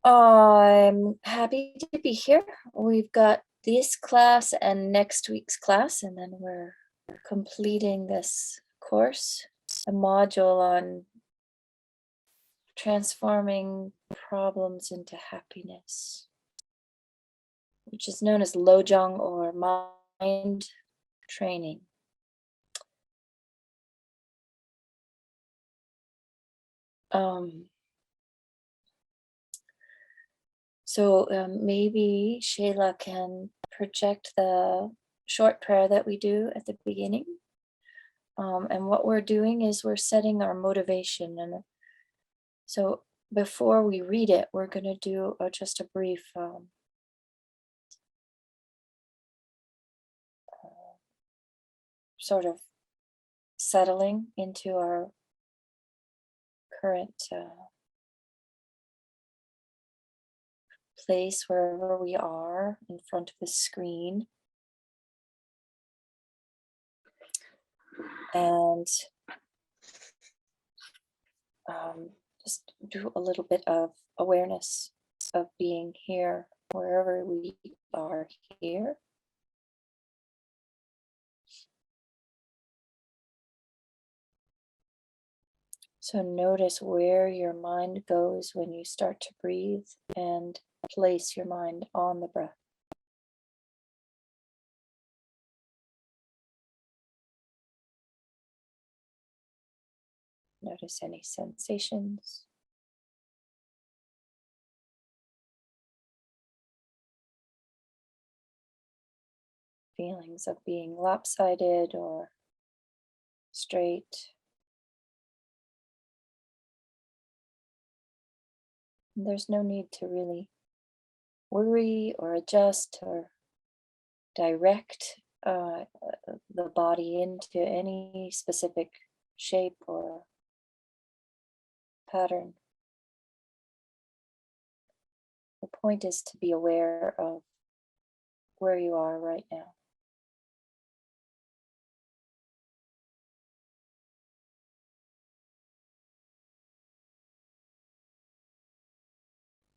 I'm happy to be here. We've got this class and next week's class, and then we're completing this course, a module on transforming problems into happiness, which is known as lojong or mind training. So maybe Shayla can project the short prayer that we do at the beginning. And what we're doing is we're setting our motivation. And so before we read it, we're going to do just a brief sort of settling into our current place wherever we are in front of the screen. And just do a little bit of awareness of being here wherever we are here. So notice where your mind goes when you start to breathe and place your mind on the breath. Notice any sensations. Feelings of being lopsided or straight. And there's no need to really worry or adjust or direct the body into any specific shape or pattern. The point is to be aware of where you are right now.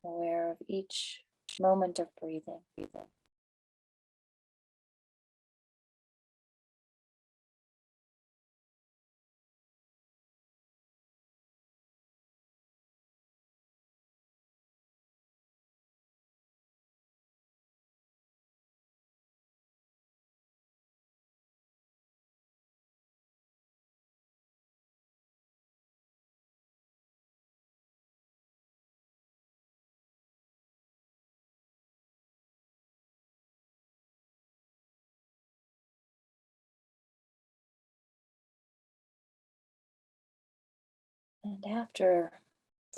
Aware of each moment of breathing. And after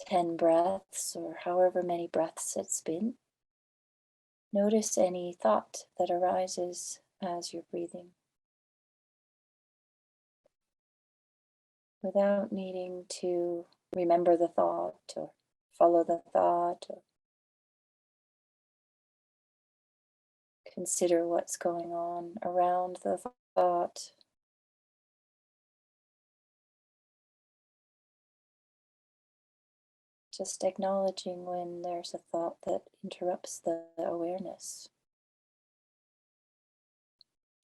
10 breaths, or however many breaths it's been, notice any thought that arises as you're breathing, without needing to remember the thought or follow the thought or consider what's going on around the thought. Just acknowledging when there's a thought that interrupts the awareness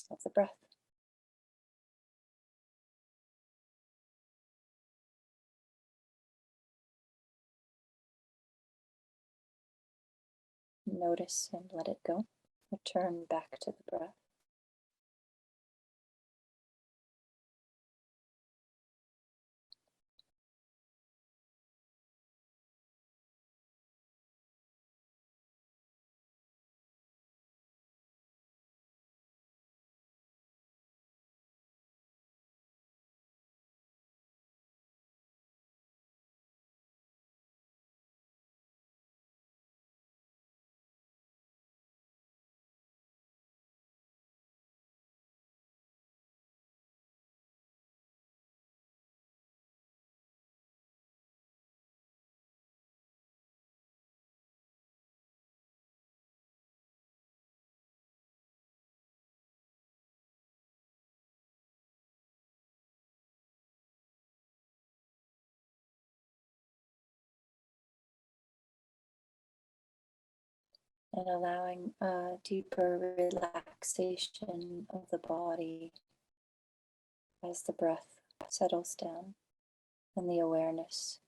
of the breath. Notice and let it go. Return back to the breath. and allowing a deeper relaxation of the body as the breath settles down and the awareness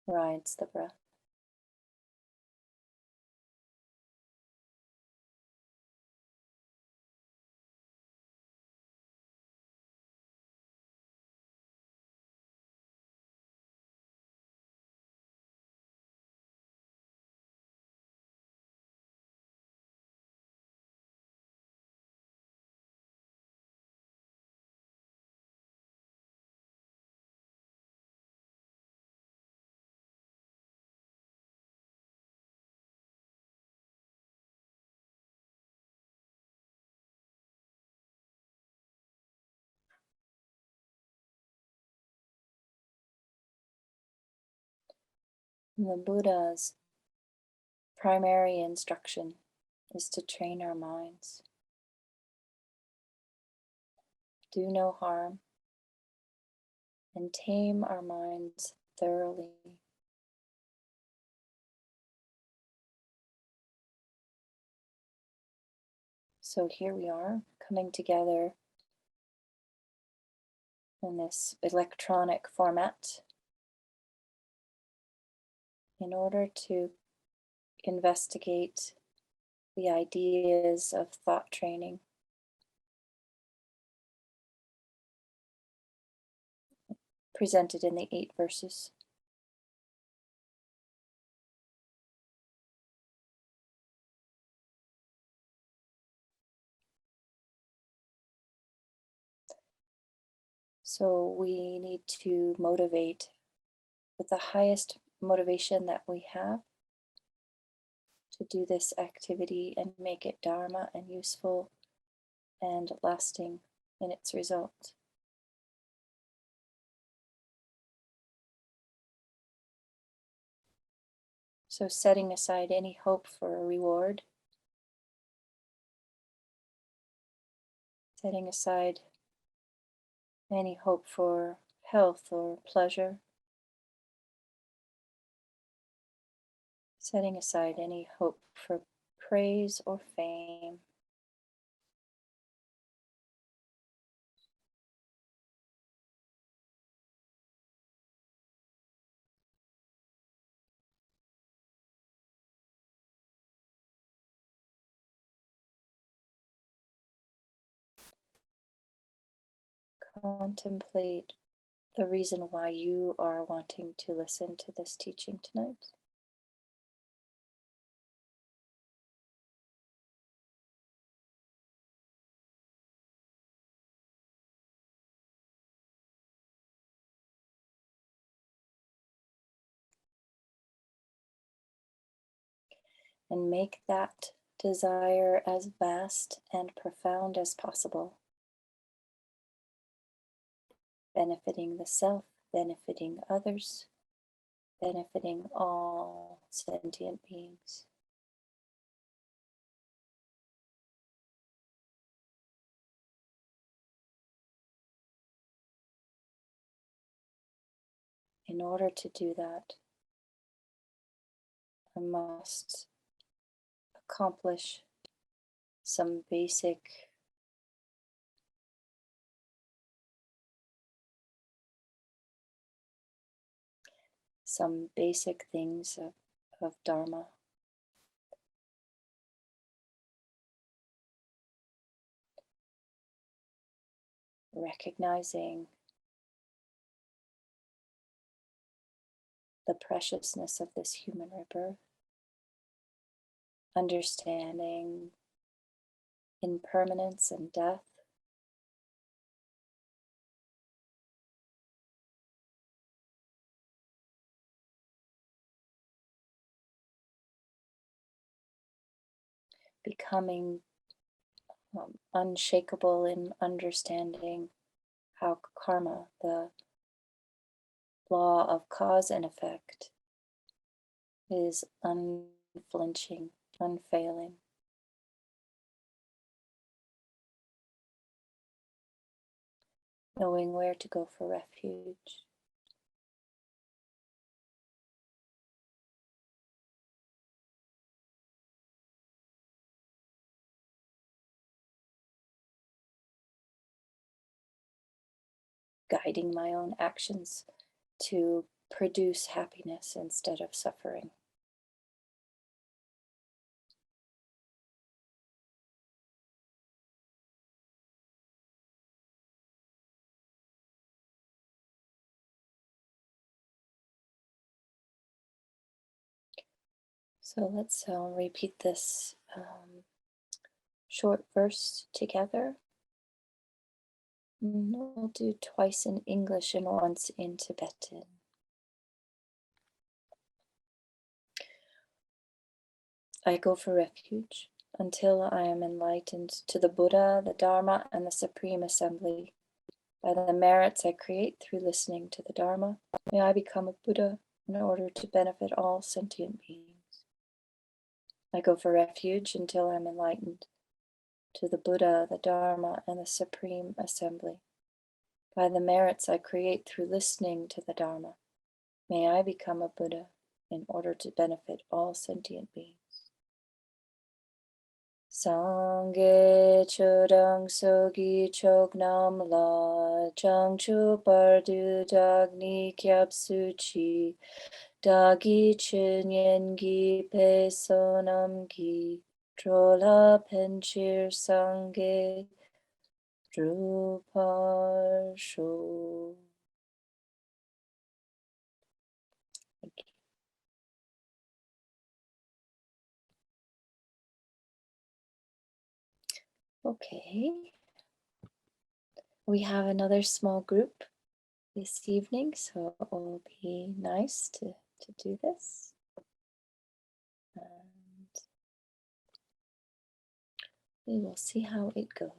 rides the breath. The Buddha's primary instruction is to train our minds. Do no harm and tame our minds thoroughly. So here we are, coming together in this electronic format in order to investigate the ideas of thought training presented in the 8 verses. So we need to motivate with the highest motivation that we have to do this activity and make it dharma and useful and lasting in its result. So setting aside any hope for a reward, setting aside any hope for health or pleasure, setting aside any hope for praise or fame. Contemplate the reason why you are wanting to listen to this teaching tonight. And make that desire as vast and profound as possible, benefiting the self, benefiting others, benefiting all sentient beings. In order to do that, I must accomplish some basic things of Dharma. Recognizing the preciousness of this human rebirth, understanding impermanence and death, becoming unshakable in understanding how karma, the law of cause and effect, is unflinching, unfailing. Knowing where to go for refuge. guiding my own actions to produce happiness instead of suffering. So let's repeat this short verse together. We'll do twice in English and once in Tibetan. I go for refuge until I am enlightened to the Buddha, the Dharma, and the Supreme Assembly. By the merits I create through listening to the Dharma, may I become a Buddha in order to benefit all sentient beings. I go for refuge until I am enlightened to the Buddha, the Dharma, and the Supreme Assembly. By the merits I create through listening to the Dharma, may I become a Buddha in order to benefit all sentient beings. Sangye chodang sogi chognam la changchu bardu dagni kyab suchi dagi chinyen gi pe sonam gi drola penchir sangye druparsho. Okay, we have another small group this evening, so it will be nice to do this. And we will see how it goes.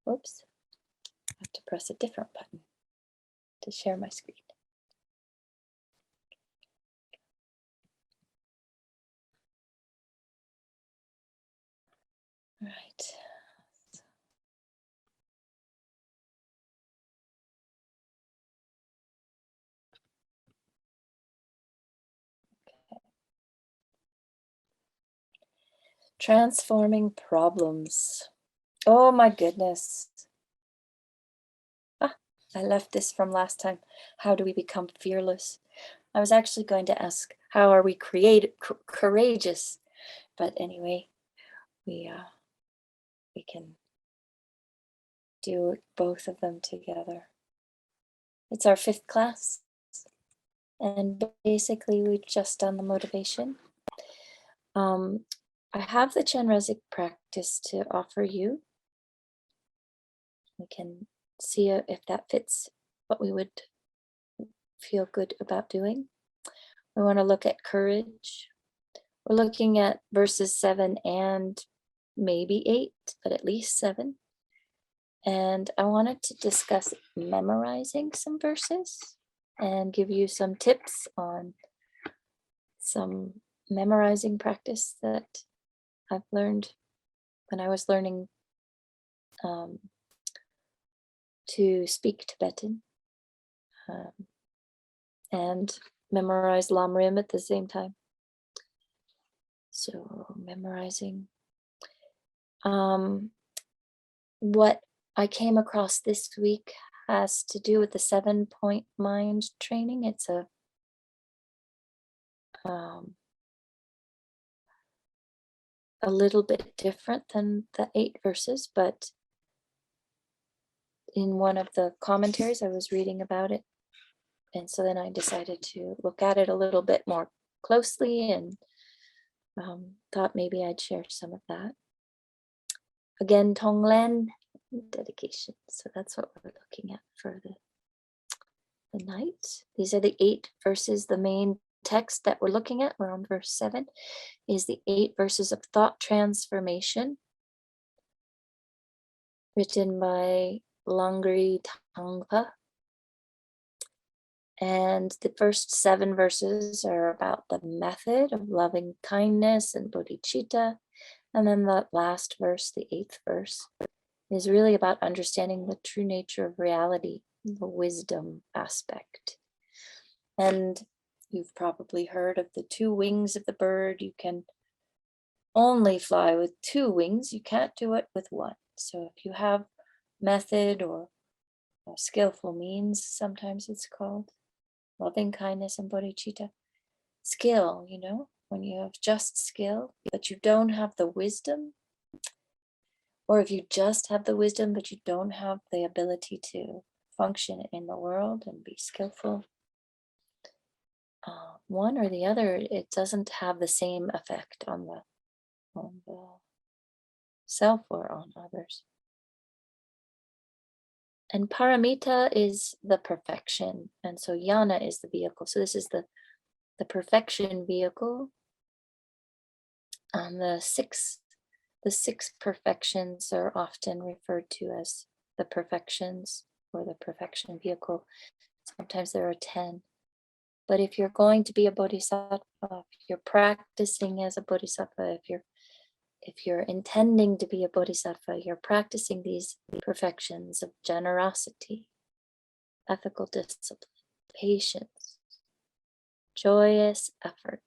Oops, I have to press a different button to share my screen. All right. Okay. Transforming problems. Oh my goodness. I left this from last time. How do we become fearless? I was actually going to ask, how are we courageous? But anyway, we can do both of them together. It's our 5th class, and basically we've just done the motivation. I have the Chenrezig practice to offer you. We can see if that fits what we would feel good about doing. We want to look at courage. We're looking at verses 7 and maybe 8, but at least 7. And I wanted to discuss memorizing some verses and give you some tips on some memorizing practice that I've learned when I was learning to speak Tibetan and memorize Lam Rim at the same time. So memorizing. What I came across this week has to do with the 7-point mind training. It's a little bit different than the 8 verses, but in one of the commentaries I was reading about it. And so then I decided to look at it a little bit more closely and thought maybe I'd share some of that. Again, Tonglen, dedication. So that's what we're looking at for the night. These are the 8 verses. The main text that we're looking at, we're on verse 7, is the 8 verses of thought transformation written by Langri Tangpa. And the first 7 verses are about the method of loving kindness and bodhichitta. And then the last verse, the 8th verse, is really about understanding the true nature of reality, the wisdom aspect. And you've probably heard of the 2 wings of the bird. You can only fly with 2 wings. You can't do it with 1. So if you have method or skillful means, sometimes it's called loving kindness and bodhicitta. Skill, when you have just skill, but you don't have the wisdom, or if you just have the wisdom, but you don't have the ability to function in the world and be skillful, one or the other, it doesn't have the same effect on the self or on others. And paramita is the perfection, and so yana is the vehicle. So this is the perfection vehicle. The six perfections are often referred to as the perfections or the perfection vehicle. Sometimes there are 10. But if you're going to be a bodhisattva, if you're practicing as a bodhisattva, if you're intending to be a bodhisattva, you're practicing these perfections of generosity, ethical discipline, patience, joyous effort,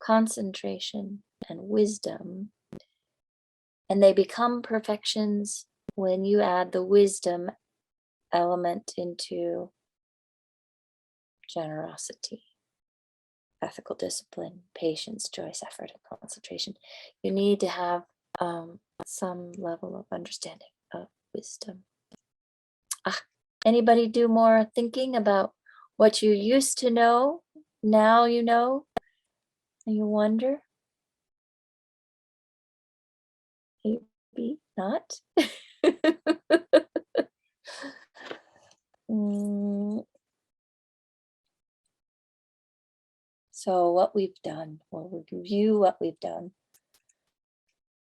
concentration, and wisdom. And they become perfections when you add the wisdom element into generosity, ethical discipline, patience, joyous effort, and concentration. You need to have some level of understanding of wisdom. Anybody do more thinking about what you used to know, now you know, and you wonder? Maybe not. So what we've done, we'll review what we've done.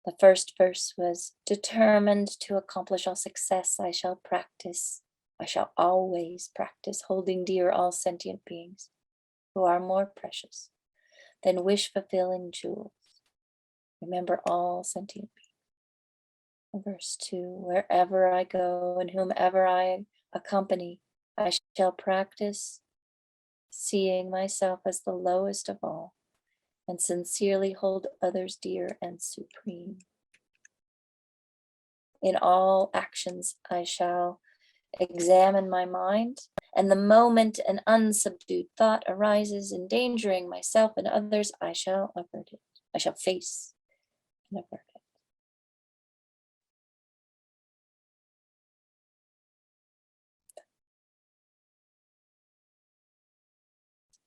The first verse was, determined to accomplish all success, I shall practice. I shall always practice holding dear all sentient beings who are more precious than wish-fulfilling jewels. Remember all sentient beings. Verse 2, wherever I go and whomever I accompany, I shall practice seeing myself as the lowest of all and sincerely hold others dear and supreme. In all actions I shall examine my mind, and the moment an unsubdued thought arises endangering myself and others, I shall avert it. I shall face and avert it.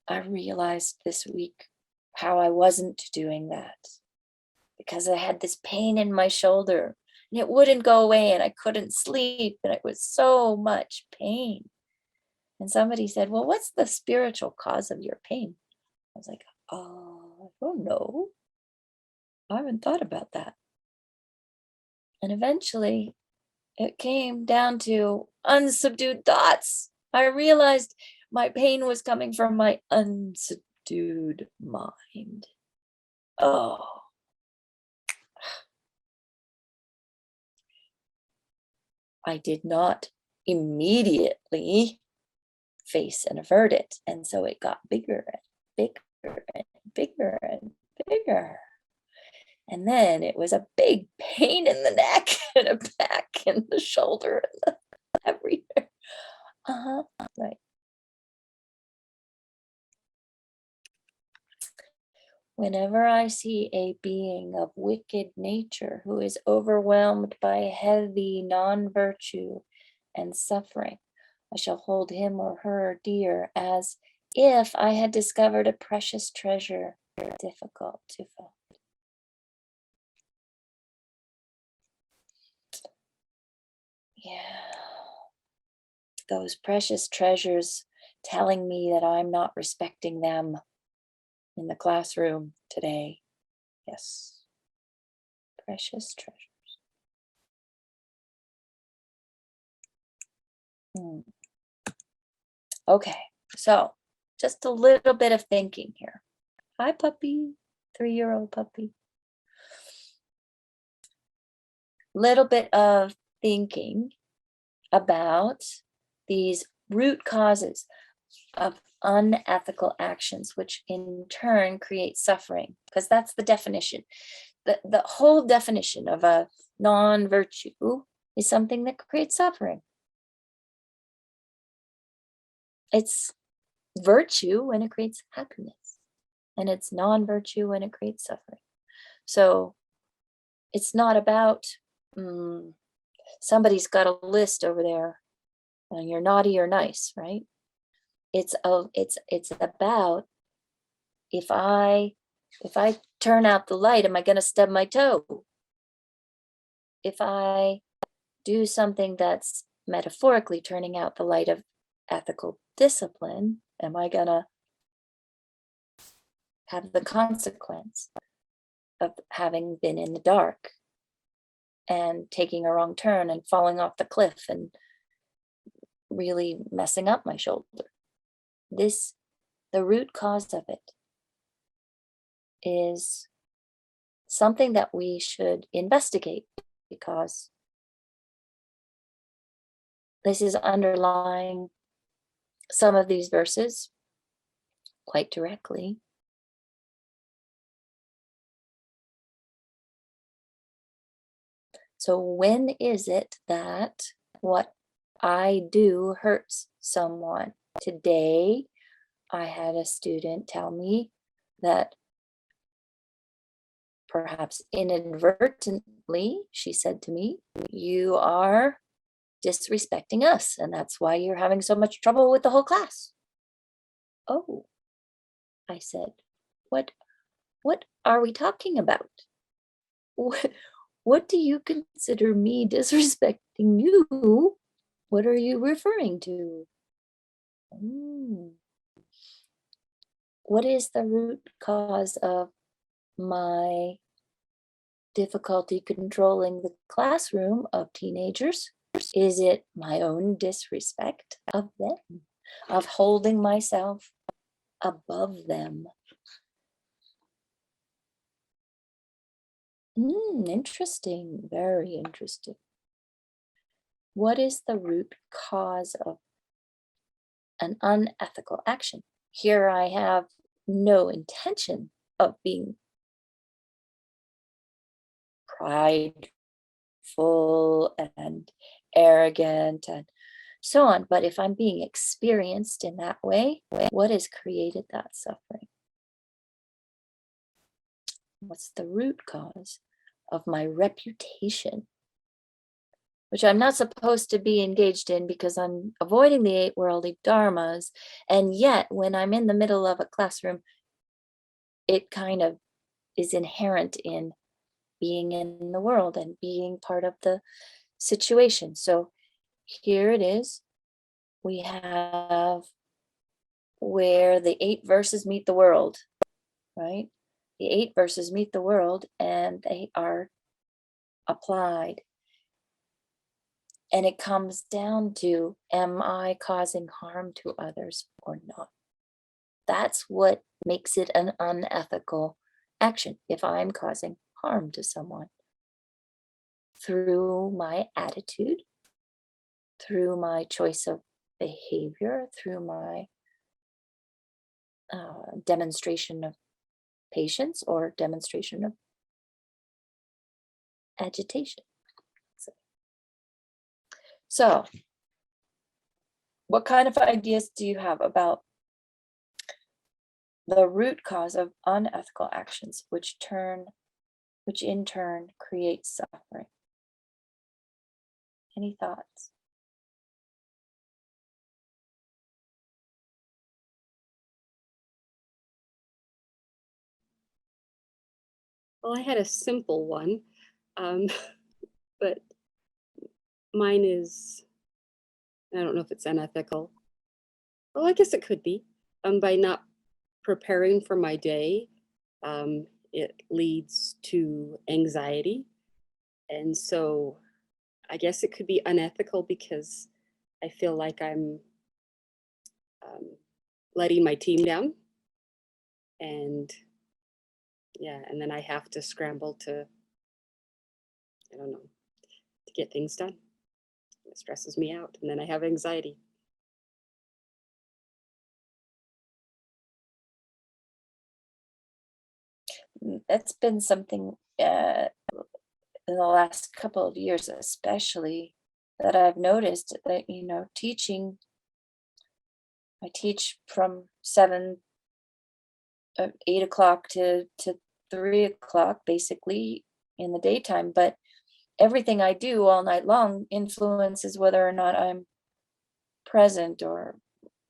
I realized this week how I wasn't doing that because I had this pain in my shoulder and it wouldn't go away and I couldn't sleep and it was so much pain. And somebody said, well, what's the spiritual cause of your pain? I was like, oh, I don't know. I haven't thought about that. And eventually it came down to unsubdued thoughts. I realized my pain was coming from my unsubdued mind. Oh. I did not immediately face and avert it. And so it got bigger and bigger and bigger and bigger. And then it was a big pain in the neck and a back and the shoulder and everywhere. Right. Whenever I see a being of wicked nature who is overwhelmed by heavy non-virtue and suffering, I shall hold him or her dear as if I had discovered a precious treasure difficult to find. Yeah. Those precious treasures telling me that I'm not respecting them in the classroom today. Yes. Precious treasures. Okay, so just a little bit of thinking here. Hi, puppy, 3-year-old puppy. Little bit of thinking about these root causes of unethical actions, which in turn create suffering, because that's the definition. The whole definition of a non-virtue is something that creates suffering. It's virtue when it creates happiness, and it's non-virtue when it creates suffering. So it's not about somebody's got a list over there and you're naughty or nice, right? It's about, if I turn out the light, am I going to stub my toe? If I do something that's metaphorically turning out the light of ethical discipline, am I going to have the consequence of having been in the dark and taking a wrong turn and falling off the cliff and really messing up my shoulder? The root cause of it is something that we should investigate, because this is underlying some of these verses quite directly. So when is it that what I do hurts someone? Today, I had a student tell me that perhaps inadvertently, she said to me, "You are disrespecting us, and that's why you're having so much trouble with the whole class." "Oh," I said, what are we talking about? What do you consider me disrespecting you? What are you referring to?" "Mm. What is the root cause of my difficulty controlling the classroom of teenagers? Is it my own disrespect of them, of holding myself above them?" Interesting, very interesting. What is the root cause of an unethical action? Here I have no intention of being prideful and arrogant and so on. But if I'm being experienced in that way, what has created that suffering? What's the root cause of my reputation, which I'm not supposed to be engaged in because I'm avoiding the eight worldly dharmas? And yet, when I'm in the middle of a classroom, it kind of is inherent in being in the world and being part of the situation. So here it is. We have where the 8 verses meet the world, right? The 8 verses meet the world and they are applied. And it comes down to, am I causing harm to others or not? That's what makes it an unethical action. If I'm causing harm to someone through my attitude, through my choice of behavior, through my demonstration of patience or demonstration of agitation. So, what kind of ideas do you have about the root cause of unethical actions, which in turn creates suffering? Any thoughts? Well, I had a simple one, um, but mine is, I don't know if it's unethical. Well, I guess it could be. By not preparing for my day, it leads to anxiety. And so I guess it could be unethical because I feel like I'm letting my team down. And yeah, and then I have to scramble to, I don't know, to get things done. It stresses me out. And then I have anxiety. that's been something in the last couple of years, especially, that I've noticed that, teaching, I teach from 8 o'clock to 3 o'clock, basically in the daytime, but everything I do all night long influences whether or not I'm present or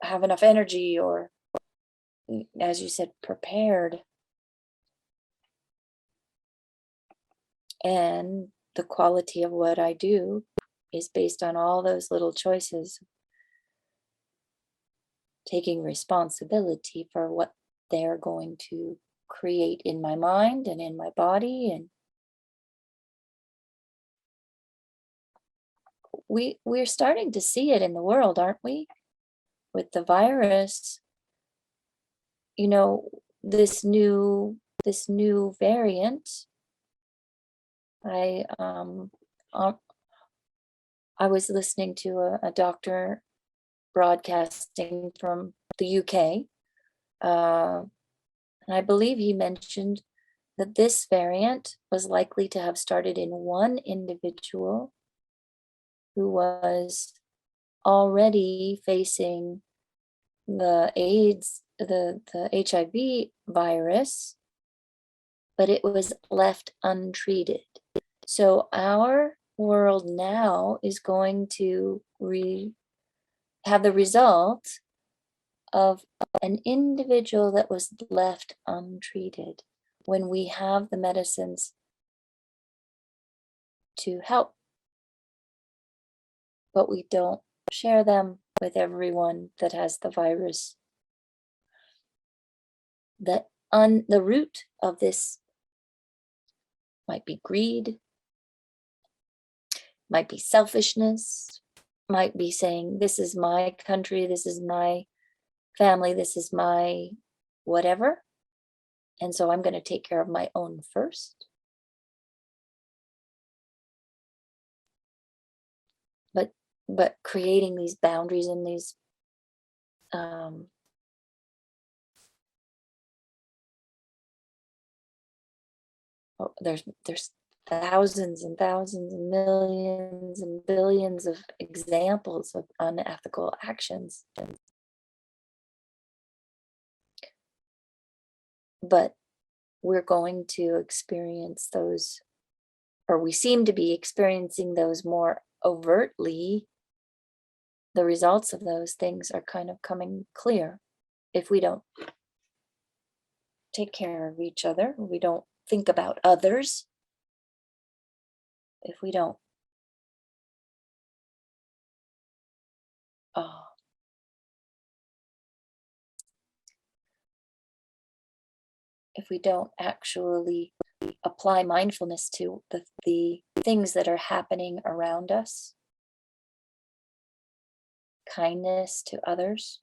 have enough energy or, as you said, prepared. And the quality of what I do is based on all those little choices, taking responsibility for what they're going to create in my mind and in my body. And we're starting to see it in the world, aren't we? With the virus, you know, this new variant. I um I was listening to a doctor broadcasting from the UK, uh, and I believe he mentioned that this variant was likely to have started in one individual who was already facing the AIDS, the HIV virus, but it was left untreated. So our world now is going to have the result of an individual that was left untreated when we have the medicines to help, but we don't share them with everyone that has the virus. The root of this might be greed, might be selfishness, might be saying, this is my country, this is my family, this is my whatever. And so I'm going to take care of my own first. But creating these boundaries and these um, there's thousands and thousands and millions and billions of examples of unethical actions, but we're going to experience those, or we seem to be experiencing those more overtly. The results of those things are kind of coming clear if we don't take care of each other, we don't think about others, if we don't uh, if we don't actually apply mindfulness to the things that are happening around us, kindness to others,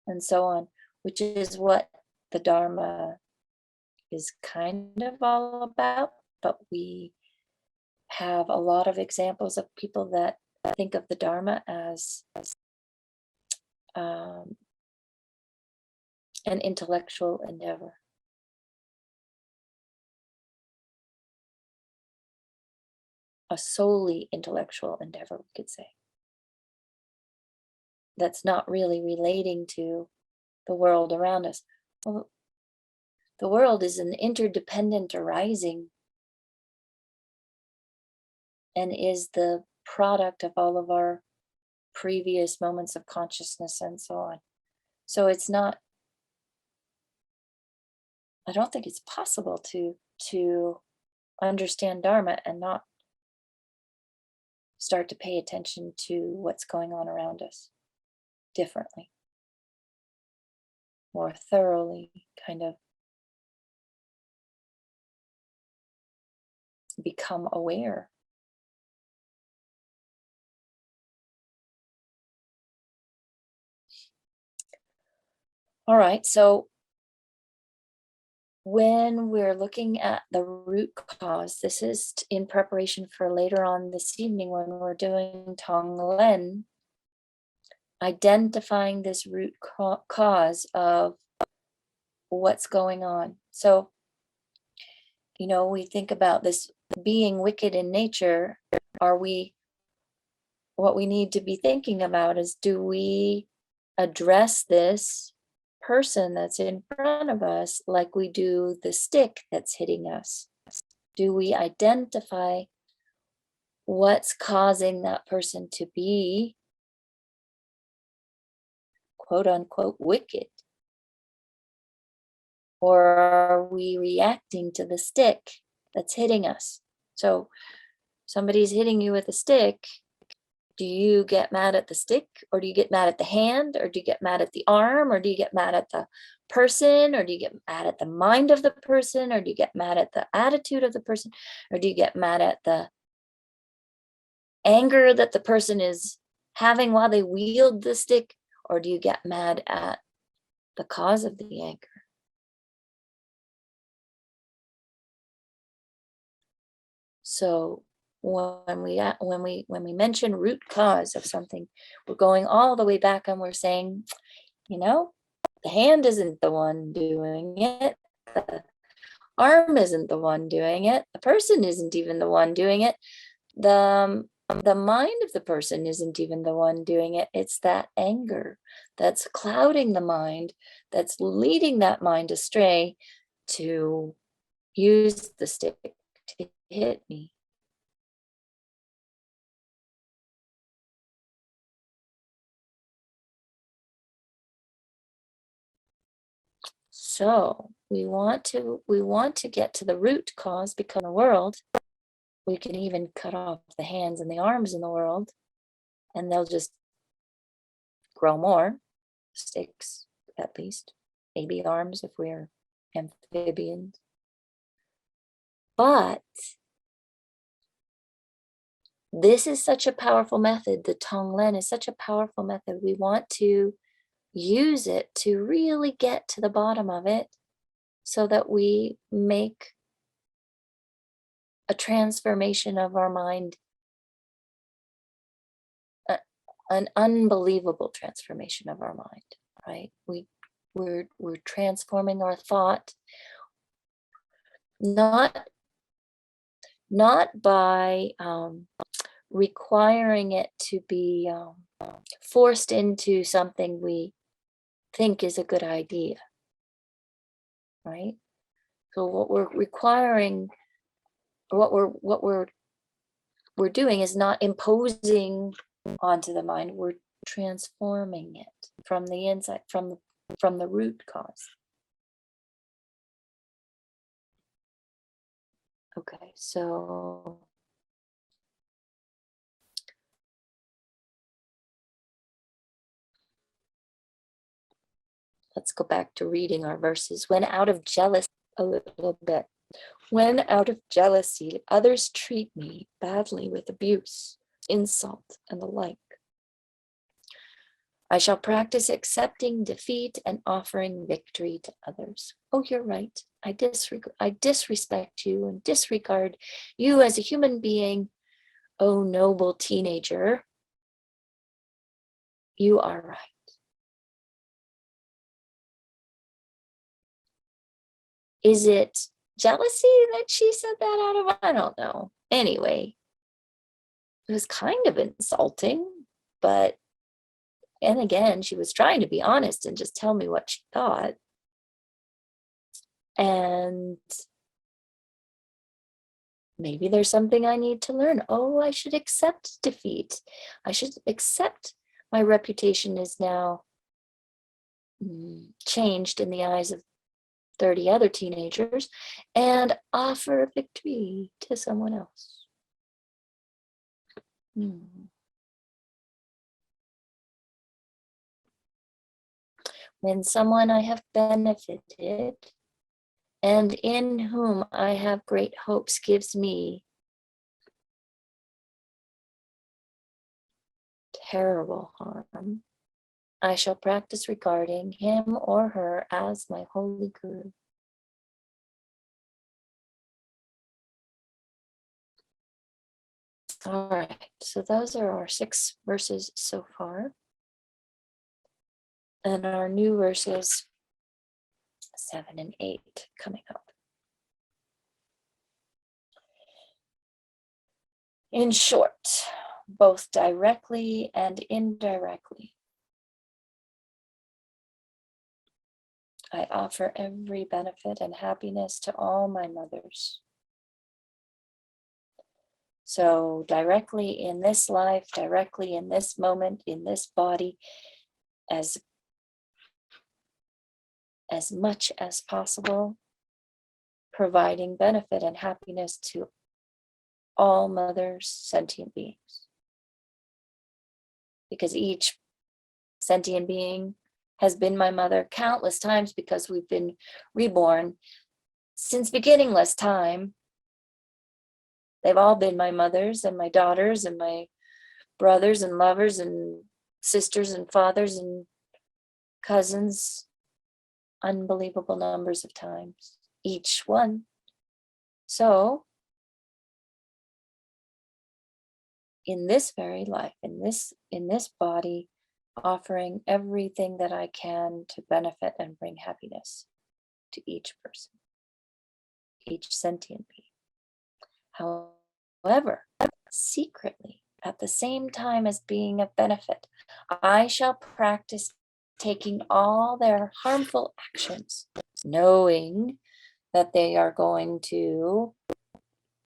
and so on, which is what the Dharma is kind of all about. But we have a lot of examples of people that think of the Dharma as um, an intellectual endeavor. A solely intellectual endeavor, we could say. That's not really relating to the world around us. Well, the world is an interdependent arising and is the product of all of our previous moments of consciousness and so on. So it's not, I don't think it's possible to understand Dharma and not start to pay attention to what's going on around us differently, more thoroughly, kind of become aware. All right, so when we're looking at the root cause, this is in preparation for later on this evening when we're doing Tonglen, identifying this root cause of what's going on. So we think about this being wicked in nature. What we need to be thinking about is, do we address this person that's in front of us like we do the stick that's hitting us? Do we identify what's causing that person to be, quote unquote, wicked? Or are we reacting to the stick that's hitting us? So somebody's hitting you with a stick. Do you get mad at the stick, or do you get mad at the hand, or do you get mad at the arm, or do you get mad at the person, or do you get mad at the mind of the person, or do you get mad at the attitude of the person, or do you get mad at the anger that the person is having while they wield the stick, or do you get mad at the cause of the anger? So when we mention root cause of something, we're going all the way back and we're saying, the hand isn't the one doing it, the arm isn't the one doing it, the person isn't even the one doing it, the mind of the person isn't even the one doing it. It's that anger that's clouding the mind, that's leading that mind astray to use the stick to hit me. So we want to get to the root cause, because in the world, we can even cut off the hands and the arms in the world, and they'll just grow more sticks, at least, maybe arms if we're amphibians. But this is such a powerful method. The Tonglen is such a powerful method. We want to use it to really get to the bottom of it, so that we make a transformation of our mind, an unbelievable transformation of our mind, right? We're transforming our thought, not by requiring it to be forced into something we think is a good idea, right? So what we're requiring, what we're doing is not imposing onto the mind. We're transforming it from the inside, from the root cause. Okay, so let's go back to reading our verses. When out of jealousy, a little bit. When out of jealousy, others treat me badly with abuse, insult, and the like, I shall practice accepting defeat and offering victory to others. Oh, you're right. I disrespect you and disregard you as a human being. Oh, noble teenager. You are right. Is it jealousy that she said that out of? I don't know. Anyway, it was kind of insulting, but, and again, she was trying to be honest and just tell me what she thought. And maybe there's something I need to learn. Oh, I should accept defeat. I should accept my reputation is now changed in the eyes of 30 other teenagers, and offer victory to someone else. When someone I have benefited and in whom I have great hopes gives me terrible harm, I shall practice regarding him or her as my holy guru. All right, so those are our 6 verses so far. And our new verses 7 and 8 coming up. In short, both directly and indirectly, I offer every benefit and happiness to all my mothers. So directly in this life, directly in this moment, in this body, as much as possible, providing benefit and happiness to all mothers, sentient beings. Because each sentient being has been my mother countless times, because we've been reborn since beginningless time. They've all been my mothers and my daughters and my brothers and lovers and sisters and fathers and cousins, unbelievable numbers of times, each one. So in this very life, in this body, offering everything that I can to benefit and bring happiness to each person, each sentient being. However, secretly, at the same time as being of benefit, I shall practice taking all their harmful actions, knowing that they are going to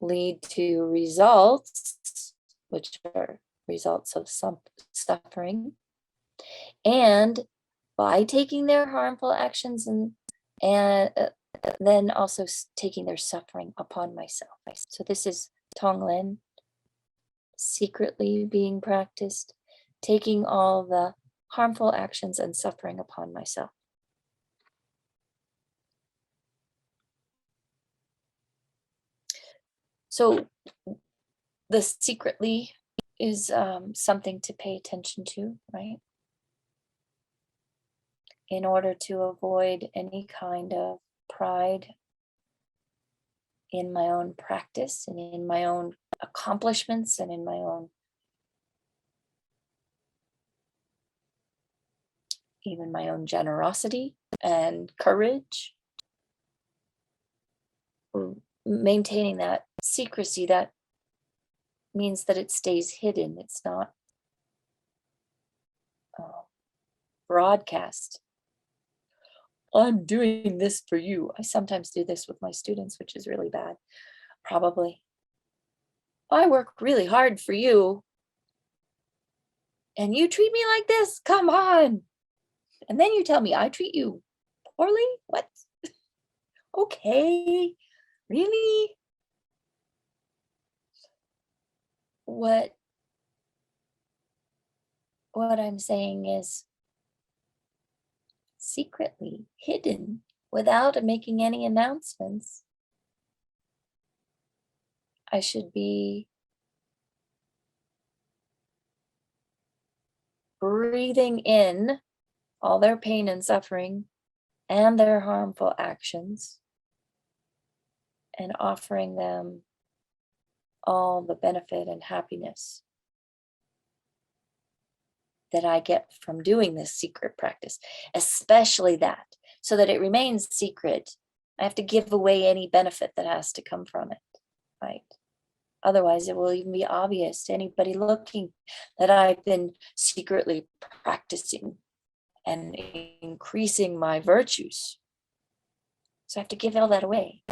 lead to results, which are results of some suffering. And by taking their harmful actions and then also taking their suffering upon myself. So this is Tonglen, secretly being practiced, taking all the harmful actions and suffering upon myself. So the secretly is something to pay attention to, right? In order to avoid any kind of pride in my own practice and in my own accomplishments and in my own even my own generosity and courage. Maintaining that secrecy, that means that it stays hidden. It's not broadcast. I'm doing this for you. I sometimes do this with my students, which is really bad, probably. I work really hard for you, and you treat me like this? Come on. And then you tell me I treat you poorly? What? Okay, really? What I'm saying is, secretly, hidden, without making any announcements, I should be breathing in all their pain and suffering and their harmful actions, and offering them all the benefit and happiness that I get from doing this secret practice, especially that, so that it remains secret. I have to give away any benefit that has to come from it, right? Otherwise, it will even be obvious to anybody looking that I've been secretly practicing and increasing my virtues. So I have to give all that away.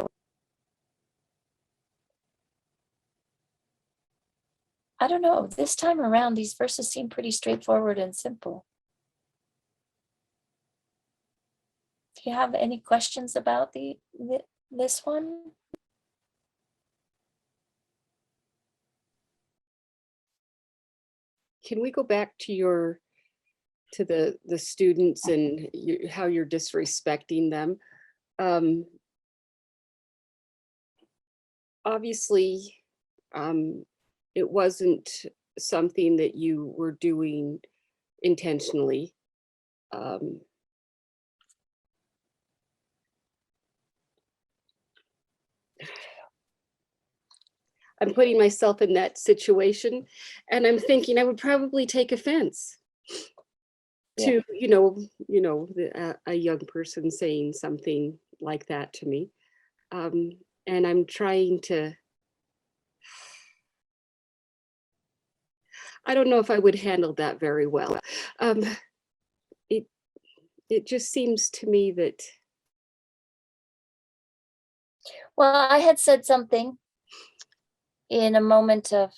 I don't know, this time around, these verses seem pretty straightforward and simple. Do you have any questions about this one? Can we go back to the students and how you're disrespecting them? Obviously, it wasn't something that you were doing intentionally. I'm putting myself in that situation, and I'm thinking I would probably take offense to, a young person saying something like that to me. And I'm trying to I don't know if I would handle that very well. Um, it it just seems to me that Well, I had said something in a moment of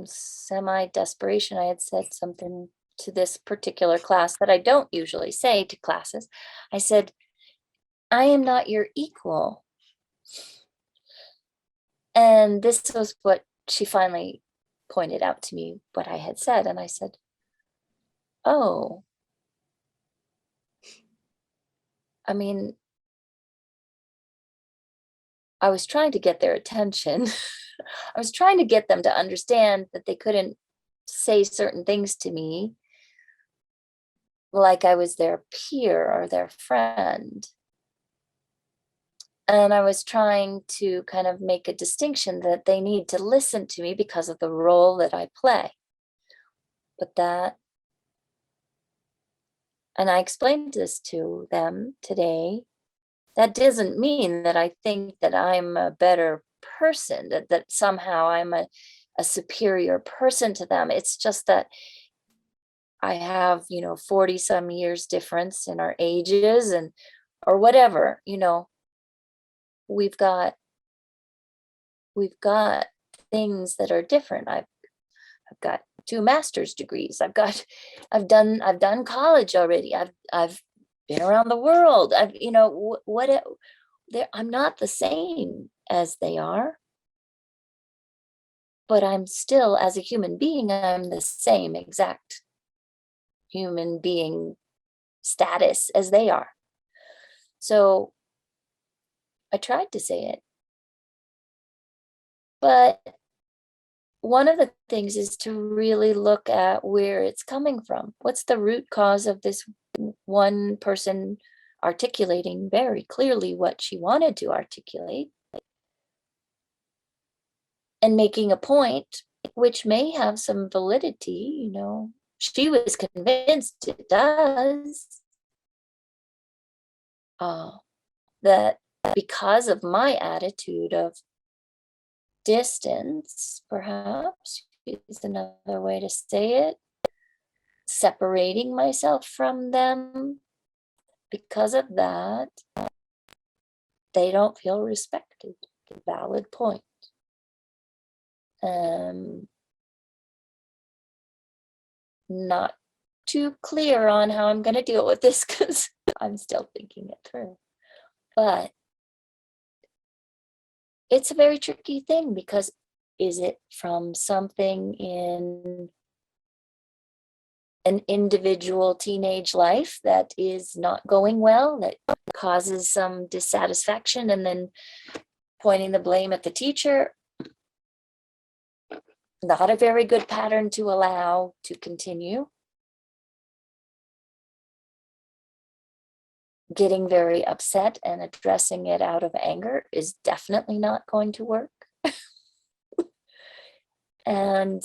semi-desperation. I had said something to this particular class that I don't usually say to classes. I said, "I am not your equal." And this was what she finally pointed out to me what I had said. And I said, "Oh, I mean, I was trying to get their attention. I was trying to get them to understand that they couldn't say certain things to me like I was their peer or their friend. And I was trying to kind of make a distinction that they need to listen to me because of the role that I play. But that, and I explained this to them today, that doesn't mean that I think that I'm a better person, that somehow I'm a superior person to them. It's just that I have, 40 some years difference in our ages and or whatever, we've got we've got things that are different. I've got two master's degrees. I've done college already. I've been around the world. I'm not the same as they are, but I'm still, as a human being, I'm the same exact human being status as they are. So I tried to say it, but one of the things is to really look at where it's coming from. What's the root cause of this one person articulating very clearly what she wanted to articulate and making a point which may have some validity, she was convinced it does. That because of my attitude of distance, perhaps is another way to say it, separating myself from them, because of that, they don't feel respected. Valid point. Um, Not too clear on how I'm going to deal with this because I'm still thinking it through. But it's a very tricky thing because is it from something in an individual teenage life that is not going well, that causes some dissatisfaction, and then pointing the blame at the teacher? Not a very good pattern to allow to continue. Getting very upset and addressing it out of anger is definitely not going to work. And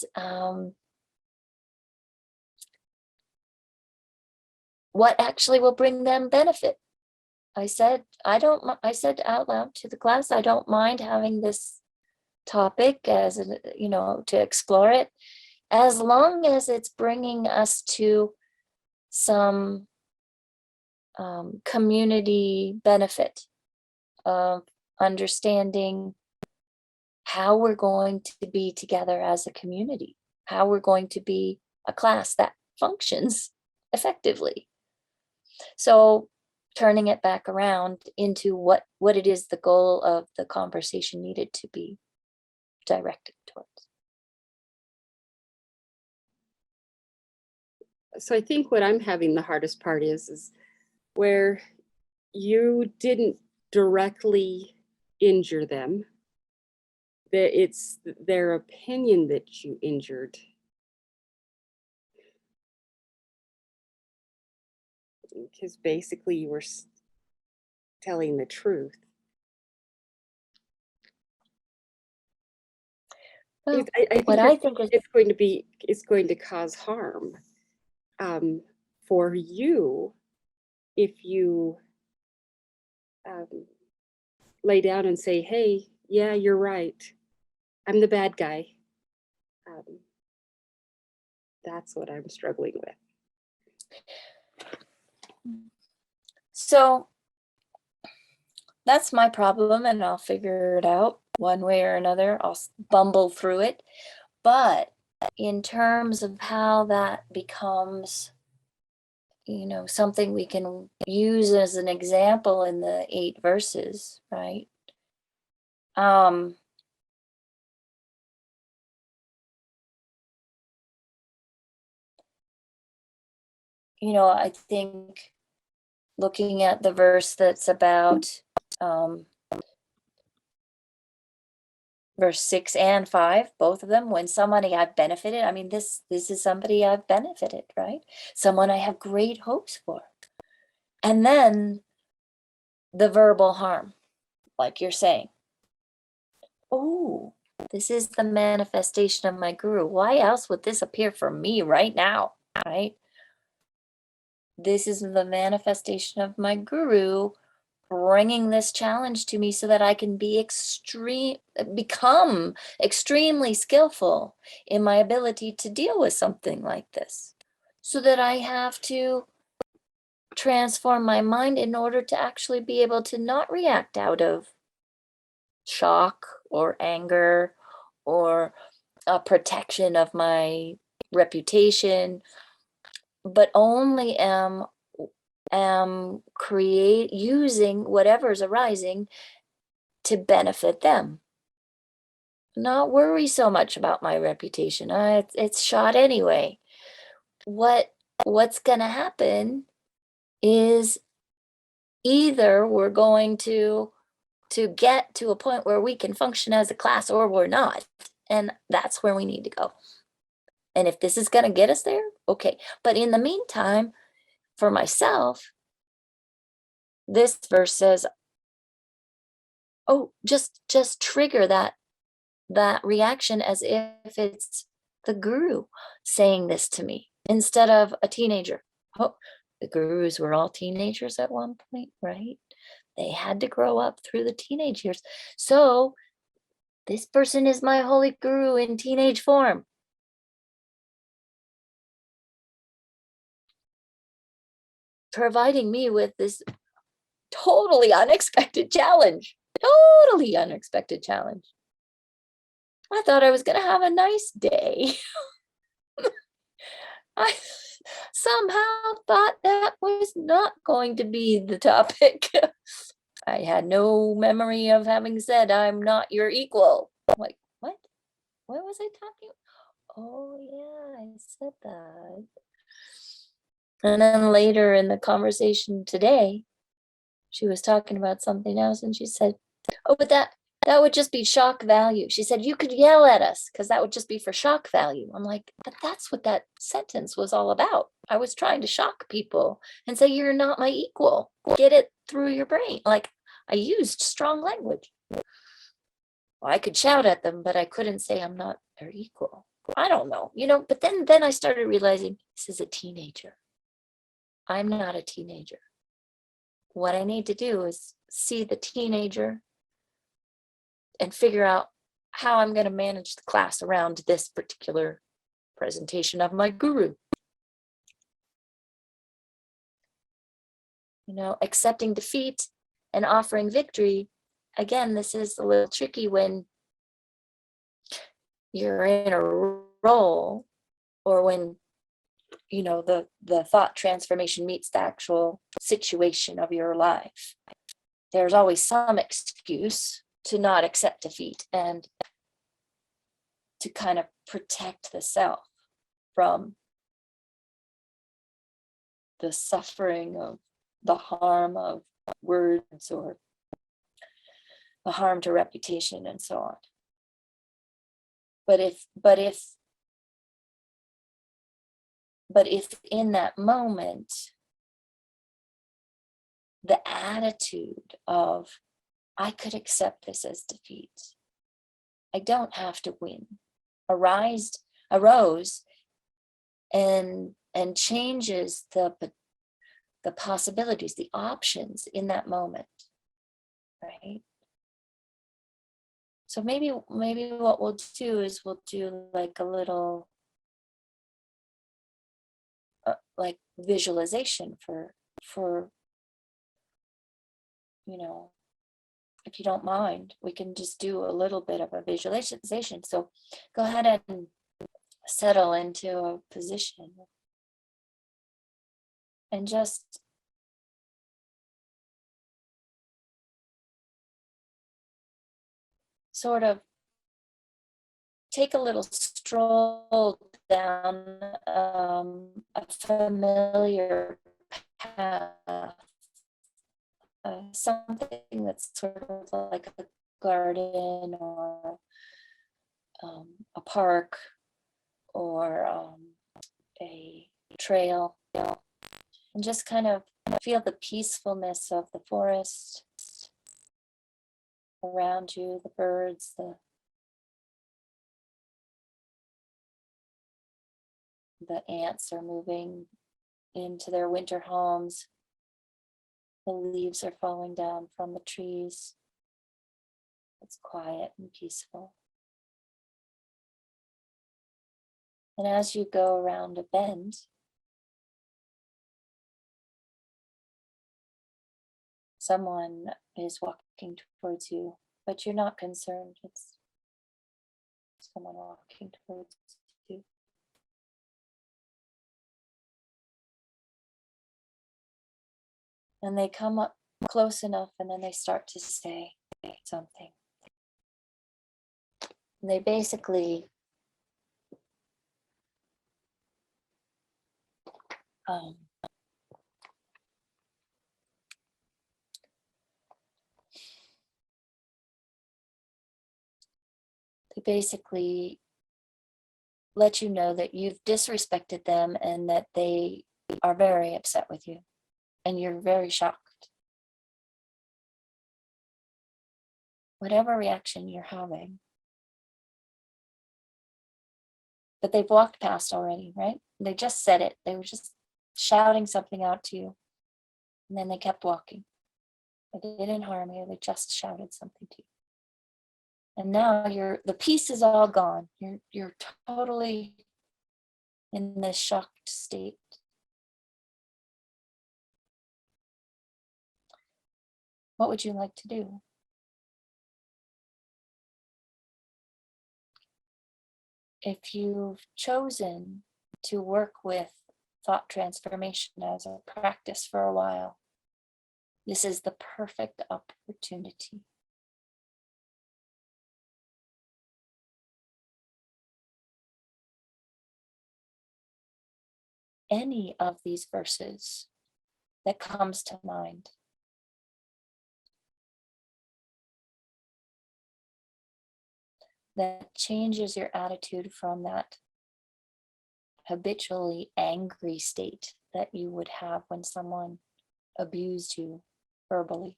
what actually will bring them benefit? I said out loud to the class, I don't mind having this topic to explore it, as long as it's bringing us to some community benefit of understanding how we're going to be together as a community, how we're going to be a class that functions effectively. So turning it back around into what it is the goal of the conversation needed to be directed towards. so I think what I'm having the hardest part is where you didn't directly injure them, that it's their opinion that you injured. Because basically you were telling the truth. Well, I think what I think is, it's going to cause harm for you if you um, lay down and say, hey, yeah, you're right, I'm the bad guy. Um, That's what I'm struggling with. So that's my problem, and I'll figure it out one way or another. I'll bumble through it. But in terms of how that becomes, something we can use as an example in the 8 verses, right? I think looking at the verse that's about verse 6 and 5, both of them, when somebody I've benefited, I mean, this is somebody I've benefited, right? Someone I have great hopes for. And then the verbal harm, like you're saying. Oh, this is the manifestation of my guru. Why else would this appear for me right now, right? This is the manifestation of my guru bringing this challenge to me so that I can become extremely skillful in my ability to deal with something like this, so that I have to transform my mind in order to actually be able to not react out of shock or anger or a protection of my reputation, but only am using whatever's arising to benefit them. Not worry so much about my reputation. It's shot anyway. What's gonna happen is either we're going to get to a point where we can function as a class, or we're not. And that's where we need to go. And if this is gonna get us there, okay. But in the meantime, for myself, this verse says, oh, just trigger that reaction as if it's the guru saying this to me instead of a teenager. Oh, the gurus were all teenagers at one point, right? They had to grow up through the teenage years. So this person is my holy guru in teenage form. Providing me with this totally unexpected challenge. Totally unexpected challenge. I thought I was going to have a nice day. I somehow thought that was not going to be the topic. I had no memory of having said, I'm not your equal. I'm like, what? What was I talking? Oh, yeah, I said that. And then later in the conversation today, she was talking about something else and she said, oh, but that would just be shock value. She said, you could yell at us because that would just be for shock value. I'm like, but that's what that sentence was all about. I was trying to shock people and say, you're not my equal. Get it through your brain. Like, I used strong language. Well, I could shout at them, but I couldn't say I'm not their equal. I don't know, but then I started realizing this is a teenager. I'm not a teenager. What I need to do is see the teenager and figure out how I'm going to manage the class around this particular presentation of my guru. Accepting defeat and offering victory. Again, this is a little tricky when you're in a role, or when the thought transformation meets the actual situation of your life. There's always some excuse to not accept defeat and to kind of protect the self from the suffering of the harm of words, or the harm to reputation, and so on. But if in that moment the attitude of, I could accept this as defeat, I don't have to win, arose and changes the possibilities, the options in that moment, right? So maybe what we'll do is we'll do like a little like visualization for if you don't mind, we can just do a little bit of a visualization. So go ahead and settle into a position and just sort of take a little stroll down a familiar path, something that's sort of like a garden or a park or a trail, and just kind of feel the peacefulness of the forest around you, the birds, the ants are moving into their winter homes. The leaves are falling down from the trees. It's quiet and peaceful. And as you go around a bend, someone is walking towards you, but you're not concerned. It's someone walking towards you. And they come up close enough, and then they start to say something. And they basically let you know that you've disrespected them and that they are very upset with you, and you're very shocked. Whatever reaction you're having. But they've walked past already, right? They just said it. They were just shouting something out to you. And then they kept walking. They didn't harm you. They just shouted something to you. And now the peace is all gone. You're totally in this shocked state. What would you like to do? If you've chosen to work with thought transformation as a practice for a while, this is the perfect opportunity. Any of these verses that comes to mind. That changes your attitude from that habitually angry state that you would have when someone abused you verbally.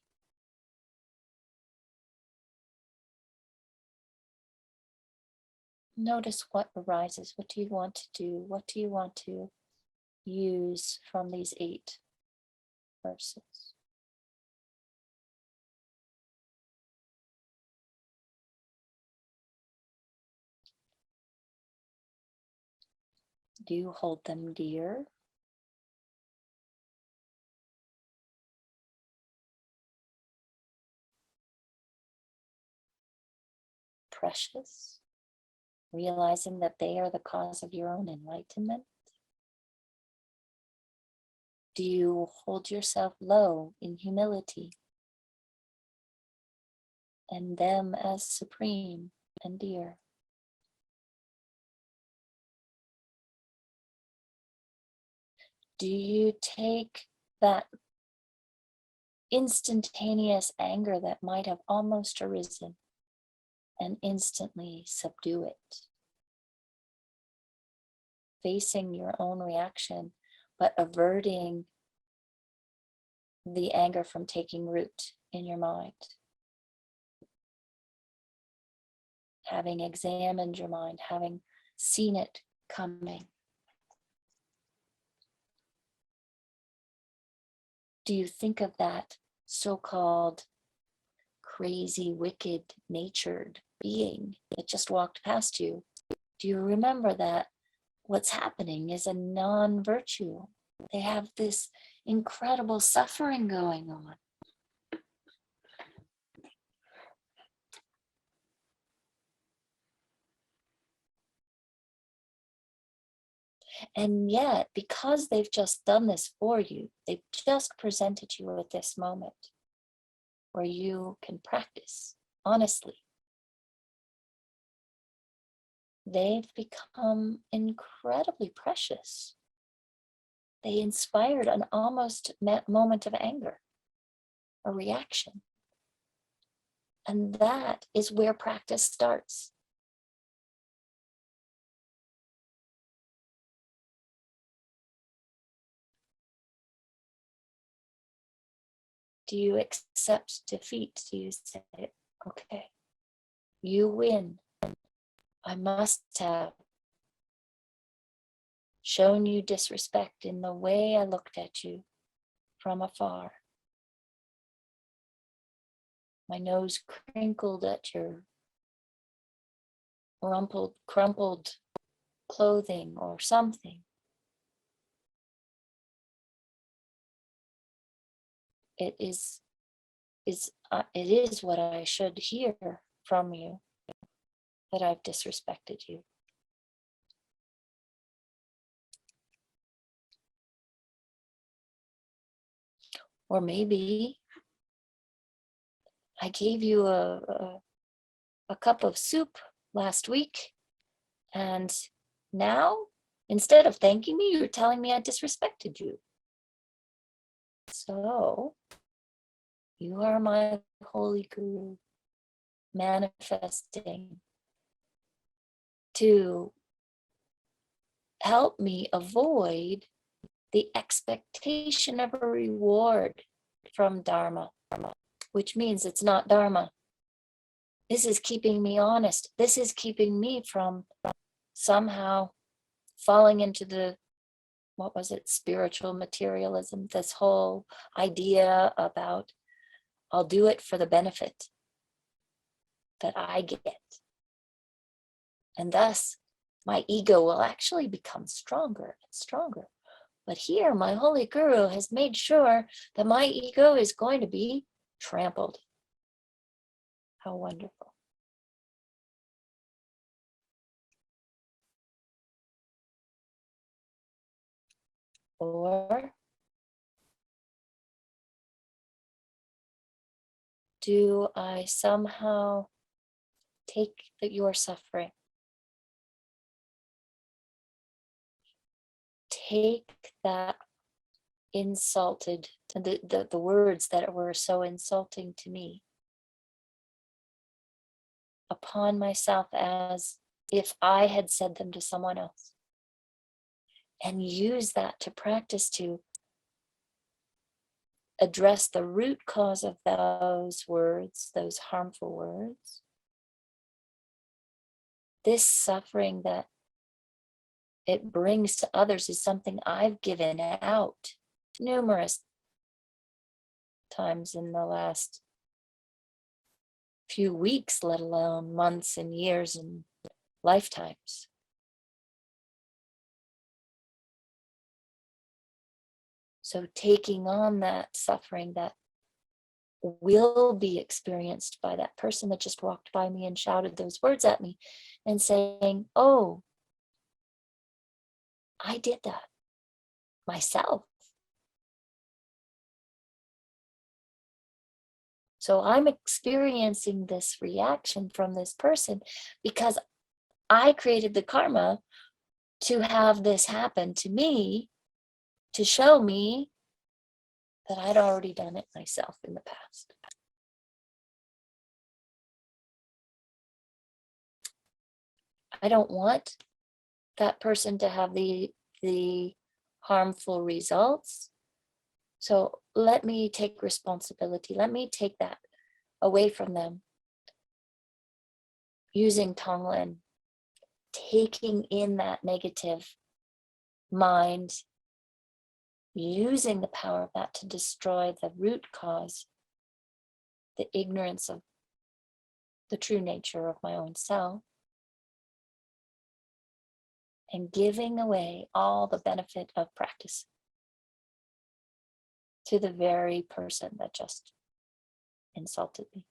Notice what arises. What do you want to do? What do you want to use from these 8 verses? Do you hold them dear? Precious? Realizing that they are the cause of your own enlightenment? Do you hold yourself low in humility and them as supreme and dear? Do you take that instantaneous anger that might have almost arisen and instantly subdue it? Facing your own reaction, but averting the anger from taking root in your mind. Having examined your mind, having seen it coming. Do you think of that so-called crazy, wicked natured being that just walked past you? Do you remember that what's happening is a non-virtue? They have this incredible suffering going on. And yet, because they've just done this for you, they've just presented you with this moment where you can practice honestly. They've become incredibly precious. They inspired an almost moment of anger, a reaction. And that is where practice starts. Do you accept defeat? Do you say, okay, you win. I must have shown you disrespect in the way I looked at you from afar. My nose crinkled at your crumpled clothing or something. It is what I should hear from you, that I've disrespected you. Or maybe I gave you a cup of soup last week, and now, instead of thanking me, you're telling me I disrespected you. So, you are my holy guru, manifesting to help me avoid the expectation of a reward from Dharma, which means it's not Dharma. This is keeping me honest. This is keeping me from somehow falling into the, what was it, spiritual materialism, this whole idea about I'll do it for the benefit that I get. And thus, my ego will actually become stronger and stronger. But here, my holy guru has made sure that my ego is going to be trampled. How wonderful. Or do I somehow take your suffering, take that insulted, the words that were so insulting to me, upon myself as if I had said them to someone else, and use that to practice to address the root cause of those words, those harmful words. This suffering that it brings to others is something I've given out numerous times in the last few weeks, let alone months and years and lifetimes. So taking on that suffering that will be experienced by that person that just walked by me and shouted those words at me, and saying, oh, I did that myself. So I'm experiencing this reaction from this person because I created the karma to have this happen to me, to show me that I'd already done it myself in the past. I don't want that person to have the harmful results. So let me take responsibility. Let me take that away from them. Using Tonglen, taking in that negative mind, using the power of that to destroy the root cause, the ignorance of the true nature of my own self, and giving away all the benefit of practice. to the very person that just insulted me.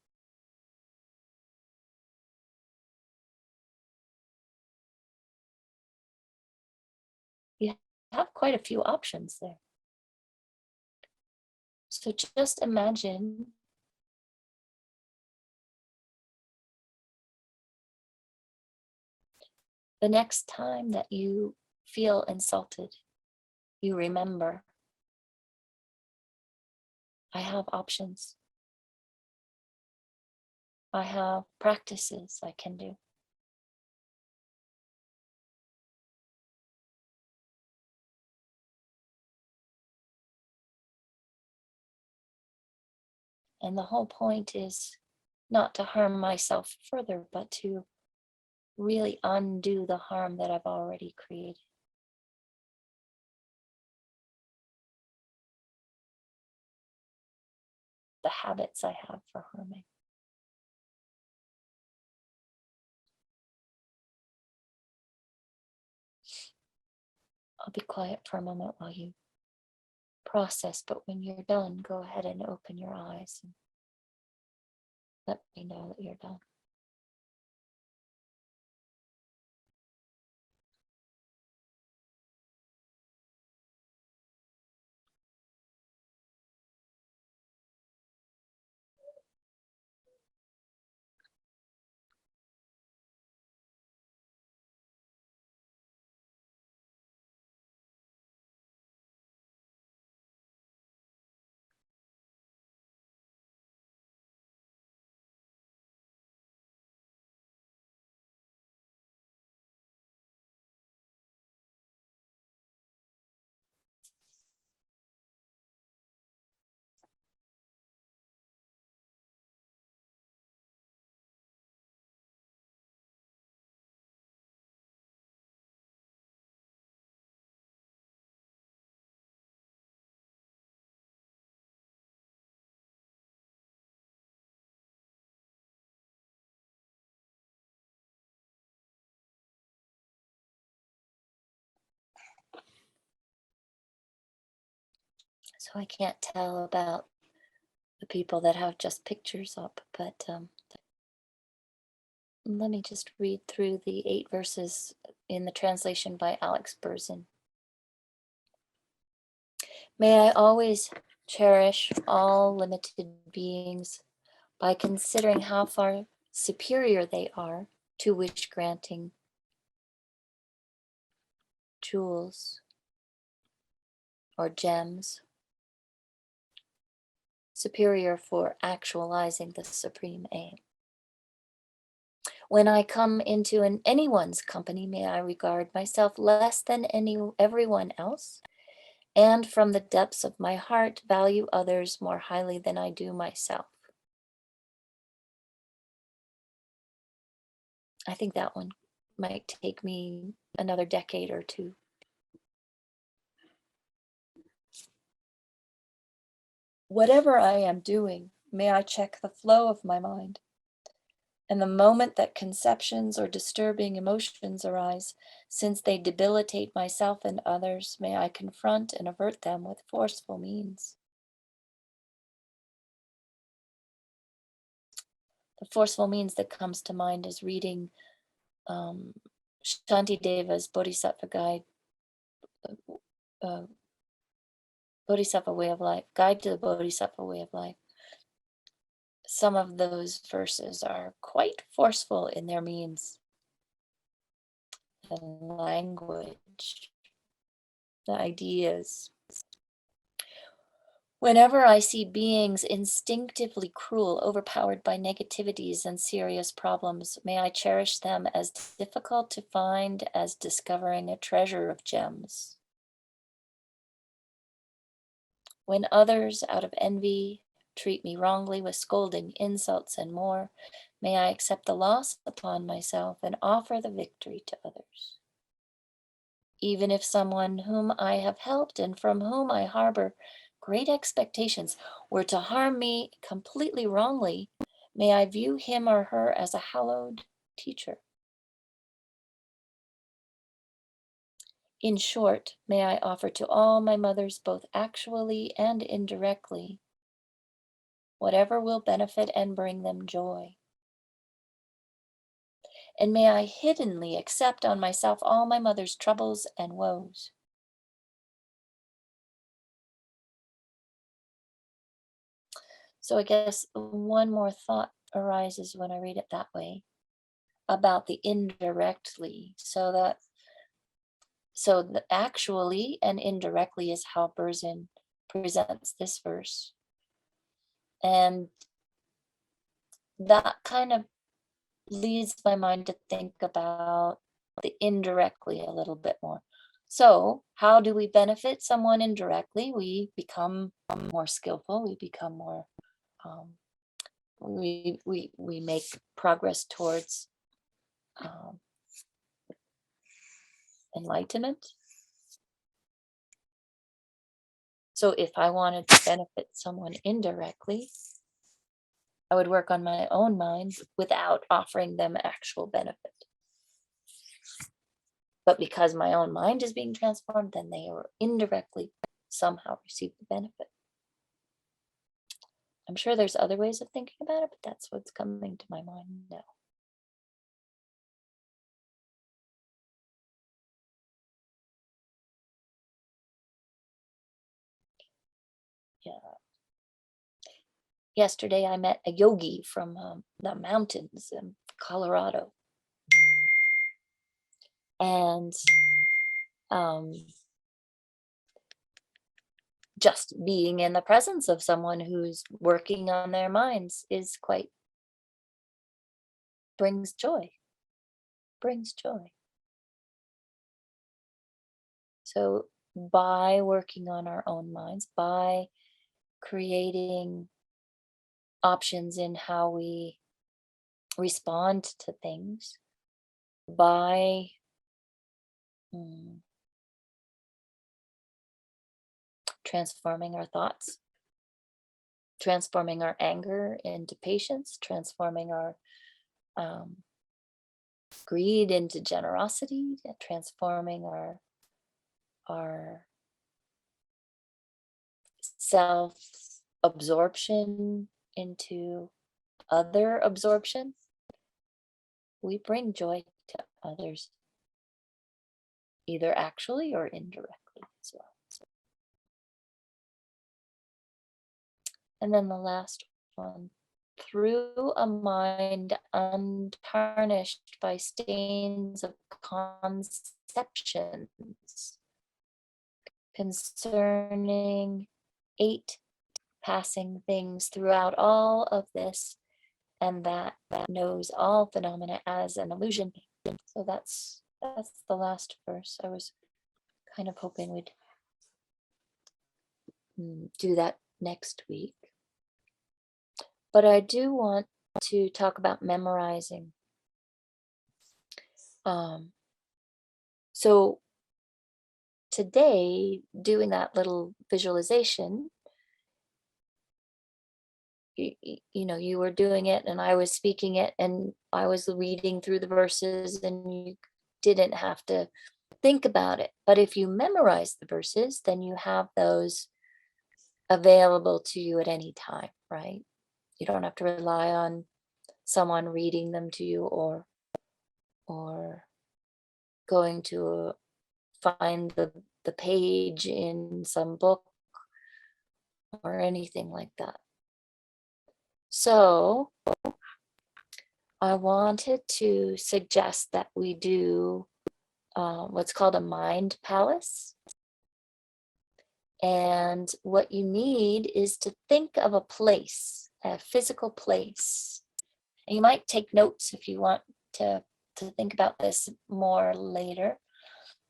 You have quite a few options there. So just imagine the next time that you feel insulted, you remember, I have options. I have practices I can do. And the whole point is not to harm myself further, but to really undo the harm that I've already created. The habits I have for harming. I'll be quiet for a moment while you process, but when you're done, go ahead and open your eyes and let me know that you're done. So I can't tell about the people that have just pictures up, but let me just read through the 8 verses in the translation by Alex Berzin. May I always cherish all limited beings by considering how far superior they are to wish granting jewels or gems, superior for actualizing the supreme aim. When I come into anyone's company, may I regard myself less than everyone else, and from the depths of my heart value others more highly than I do myself. I think that one might take me another decade or two. Whatever I am doing, may I check the flow of my mind. And the moment that conceptions or disturbing emotions arise, since they debilitate myself and others, may I confront and avert them with forceful means. The forceful means that comes to mind is reading Shantideva's Bodhisattva Guide, uh, Bodhisattva Way of Life, Guide to the Bodhisattva Way of Life. Some of those verses are quite forceful in their means and language, the ideas. Whenever I see beings instinctively cruel, overpowered by negativities and serious problems, may I cherish them as difficult to find as discovering a treasure of gems. When others, out of envy, treat me wrongly with scolding, insults, and more, may I accept the loss upon myself and offer the victory to others. Even if someone whom I have helped and from whom I harbor great expectations were to harm me completely wrongly, may I view him or her as a hallowed teacher. In short, may I offer to all my mothers, both actually and indirectly, whatever will benefit and bring them joy. And may I hiddenly accept on myself all my mother's troubles and woes. So I guess one more thought arises when I read it that way about the indirectly. So the actually and indirectly is how Berzin presents this verse. And that kind of leads my mind to think about the indirectly a little bit more. So, how do we benefit someone indirectly? We become more skillful. We become more. Um, we make progress towards um, enlightenment. So, if I wanted to benefit someone indirectly, I would work on my own mind without offering them actual benefit. But because my own mind is being transformed, then they are indirectly somehow receive the benefit. I'm sure there's other ways of thinking about it, but that's what's coming to my mind now. Yeah. Yesterday, I met a yogi from the mountains in Colorado, and um, just being in the presence of someone who's working on their minds is quite brings joy. Brings joy. So by working on our own minds, by creating options in how we respond to things, by mm, transforming our thoughts, transforming our anger into patience, transforming our um, greed into generosity, transforming our self absorption into other absorption, we bring joy to others, either actually or indirectly as well. And then the last one, through a mind untarnished by stains of conceptions concerning 8 passing things throughout all of this, and that knows all phenomena as an illusion. So that's the last verse. I was kind of hoping we'd do that next week. But I do want to talk about memorizing. So today, doing that little visualization, you were doing it and I was speaking it and I was reading through the verses and you didn't have to think about it. But if you memorize the verses, then you have those available to you at any time, right? You don't have to rely on someone reading them to you or going to find the page in some book or anything like that. So I wanted to suggest that we do what's called a mind palace. And what you need is to think of a place, a physical place. And you might take notes if you want to think about this more later,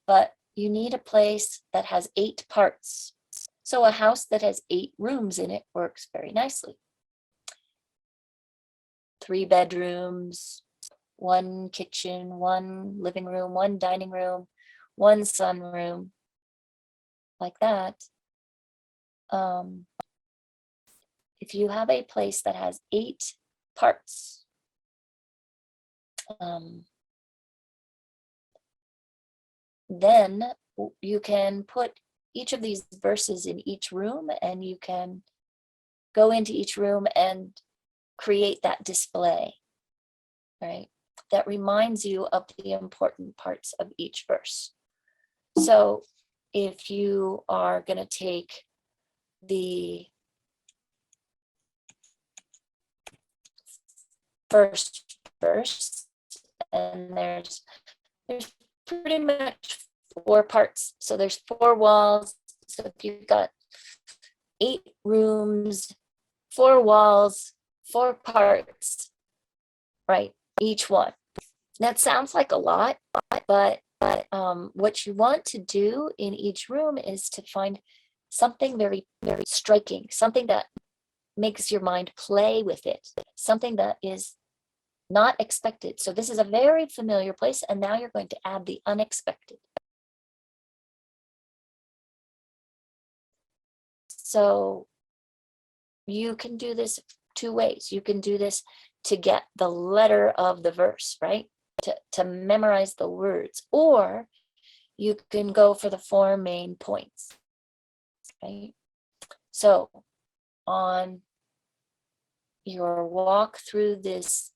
but you need a place that has 8 parts. So a house that has 8 rooms in it works very nicely. 3 bedrooms, 1 kitchen, 1 living room, 1 dining room, 1 sunroom, like that. If you have a place that has 8 parts, then you can put each of these verses in each room, and you can go into each room and create that display, right? That reminds you of the important parts of each verse. So if you are going to take the first verse, and there's pretty much 4 parts. So there's 4 walls. So if you've got 8 rooms, 4 walls, 4 parts, right? Each one. That sounds like a lot, but what you want to do in each room is to find something very, very striking, something that makes your mind play with it, something that is not expected. So this is a very familiar place, and now you're going to add the unexpected. So you can do this 2 ways. You can do this to get the letter of the verse, right? To memorize the words, or you can go for the 4 main points, right? So on your walk through this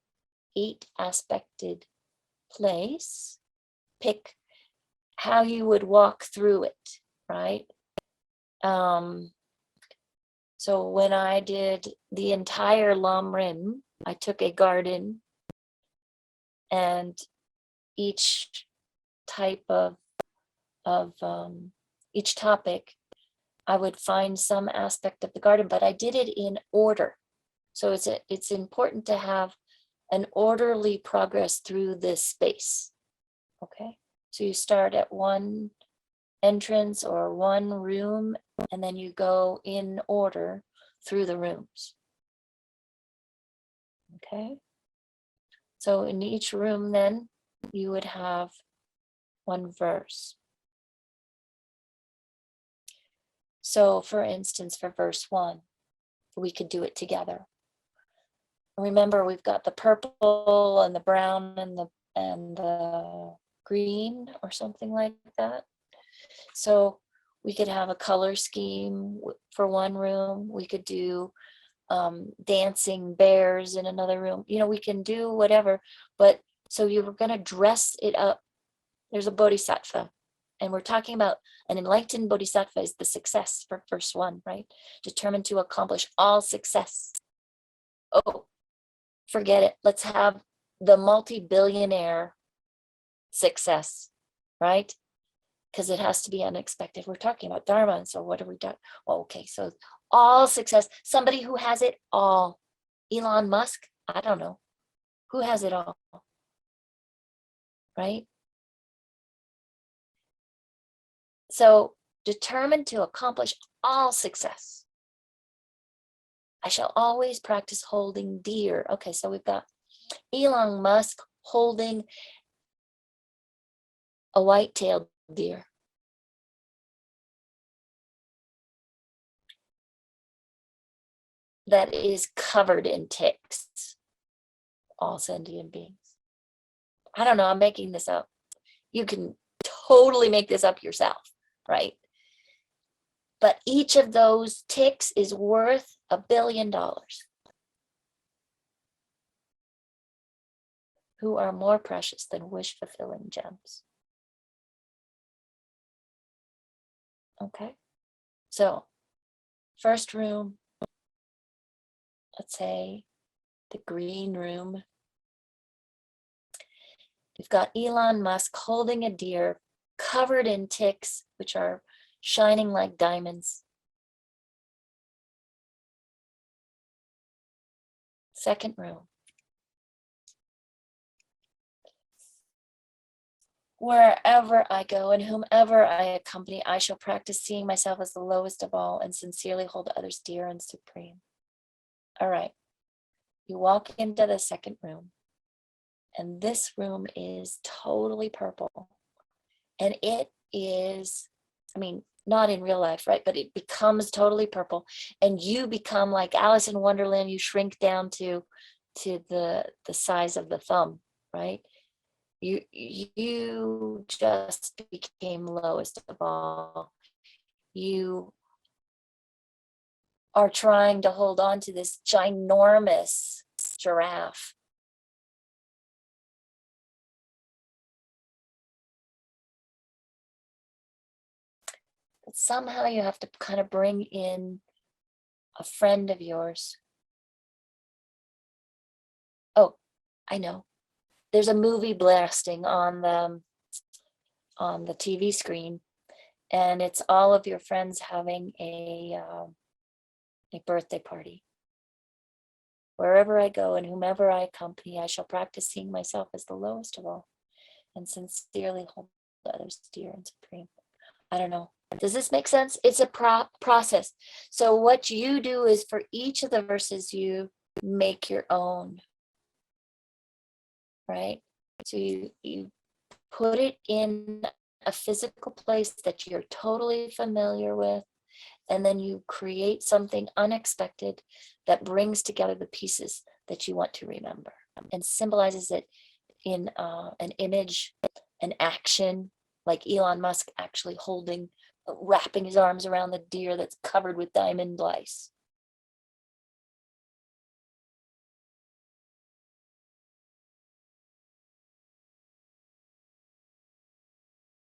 8 aspected place, pick how you would walk through it, right? So when I did the entire Lam Rim, I took a garden, and each type of each topic, I would find some aspect of the garden, but I did it in order. So it's important to have an orderly progress through this space. Okay, so you start at one entrance or one room, and then you go in order through the rooms. Okay, so in each room, then you would have 1 verse. So for instance, for verse 1, we could do it together. Remember, we've got the purple and the brown and the green or something like that. So we could have a color scheme for one room. We could do dancing bears in another room. We can do whatever, but so you're going to dress it up. There's a bodhisattva, and we're talking about an enlightened bodhisattva is the success for verse 1, right? Determined to accomplish all success. Oh, forget it. Let's have the multi-billionaire success, right? Because it has to be unexpected. We're talking about Dharma, and so what are we doing? Oh, okay, so all success, somebody who has it all. Elon Musk, I don't know. Who has it all, right? So determined to accomplish all success. I shall always practice holding dear. Okay, so we've got Elon Musk holding a white-tailed deer. That is covered in ticks, all sentient beings. I don't know, I'm making this up. You can totally make this up yourself, right? But each of those ticks is worth $1 billion. Who are more precious than wish-fulfilling gems. Okay, so first room, let's say the green room. You've got Elon Musk holding a deer covered in ticks, which are shining like diamonds. Second room. Wherever I go and whomever I accompany, I shall practice seeing myself as the lowest of all and sincerely hold others dear and supreme. All right, you walk into the second room, and this room is totally purple. And it is, not in real life, right? But it becomes totally purple, and you become like Alice in Wonderland. You shrink down to the size of the thumb, right? you just became lowest of all. You are trying to hold on to this ginormous giraffe. But somehow you have to kind of bring in a friend of yours. Oh, I know. There's a movie blasting on the TV screen, and it's all of your friends having a birthday party. Wherever I go and whomever I accompany, I shall practice seeing myself as the lowest of all and sincerely hold others dear and supreme. I don't know. Does this make sense? It's a process. So what you do is for each of the verses, you make your own, right? So you put it in a physical place that you're totally familiar with, and then you create something unexpected that brings together the pieces that you want to remember and symbolizes it in an image, an action, like Elon Musk actually wrapping his arms around the deer that's covered with diamond lice.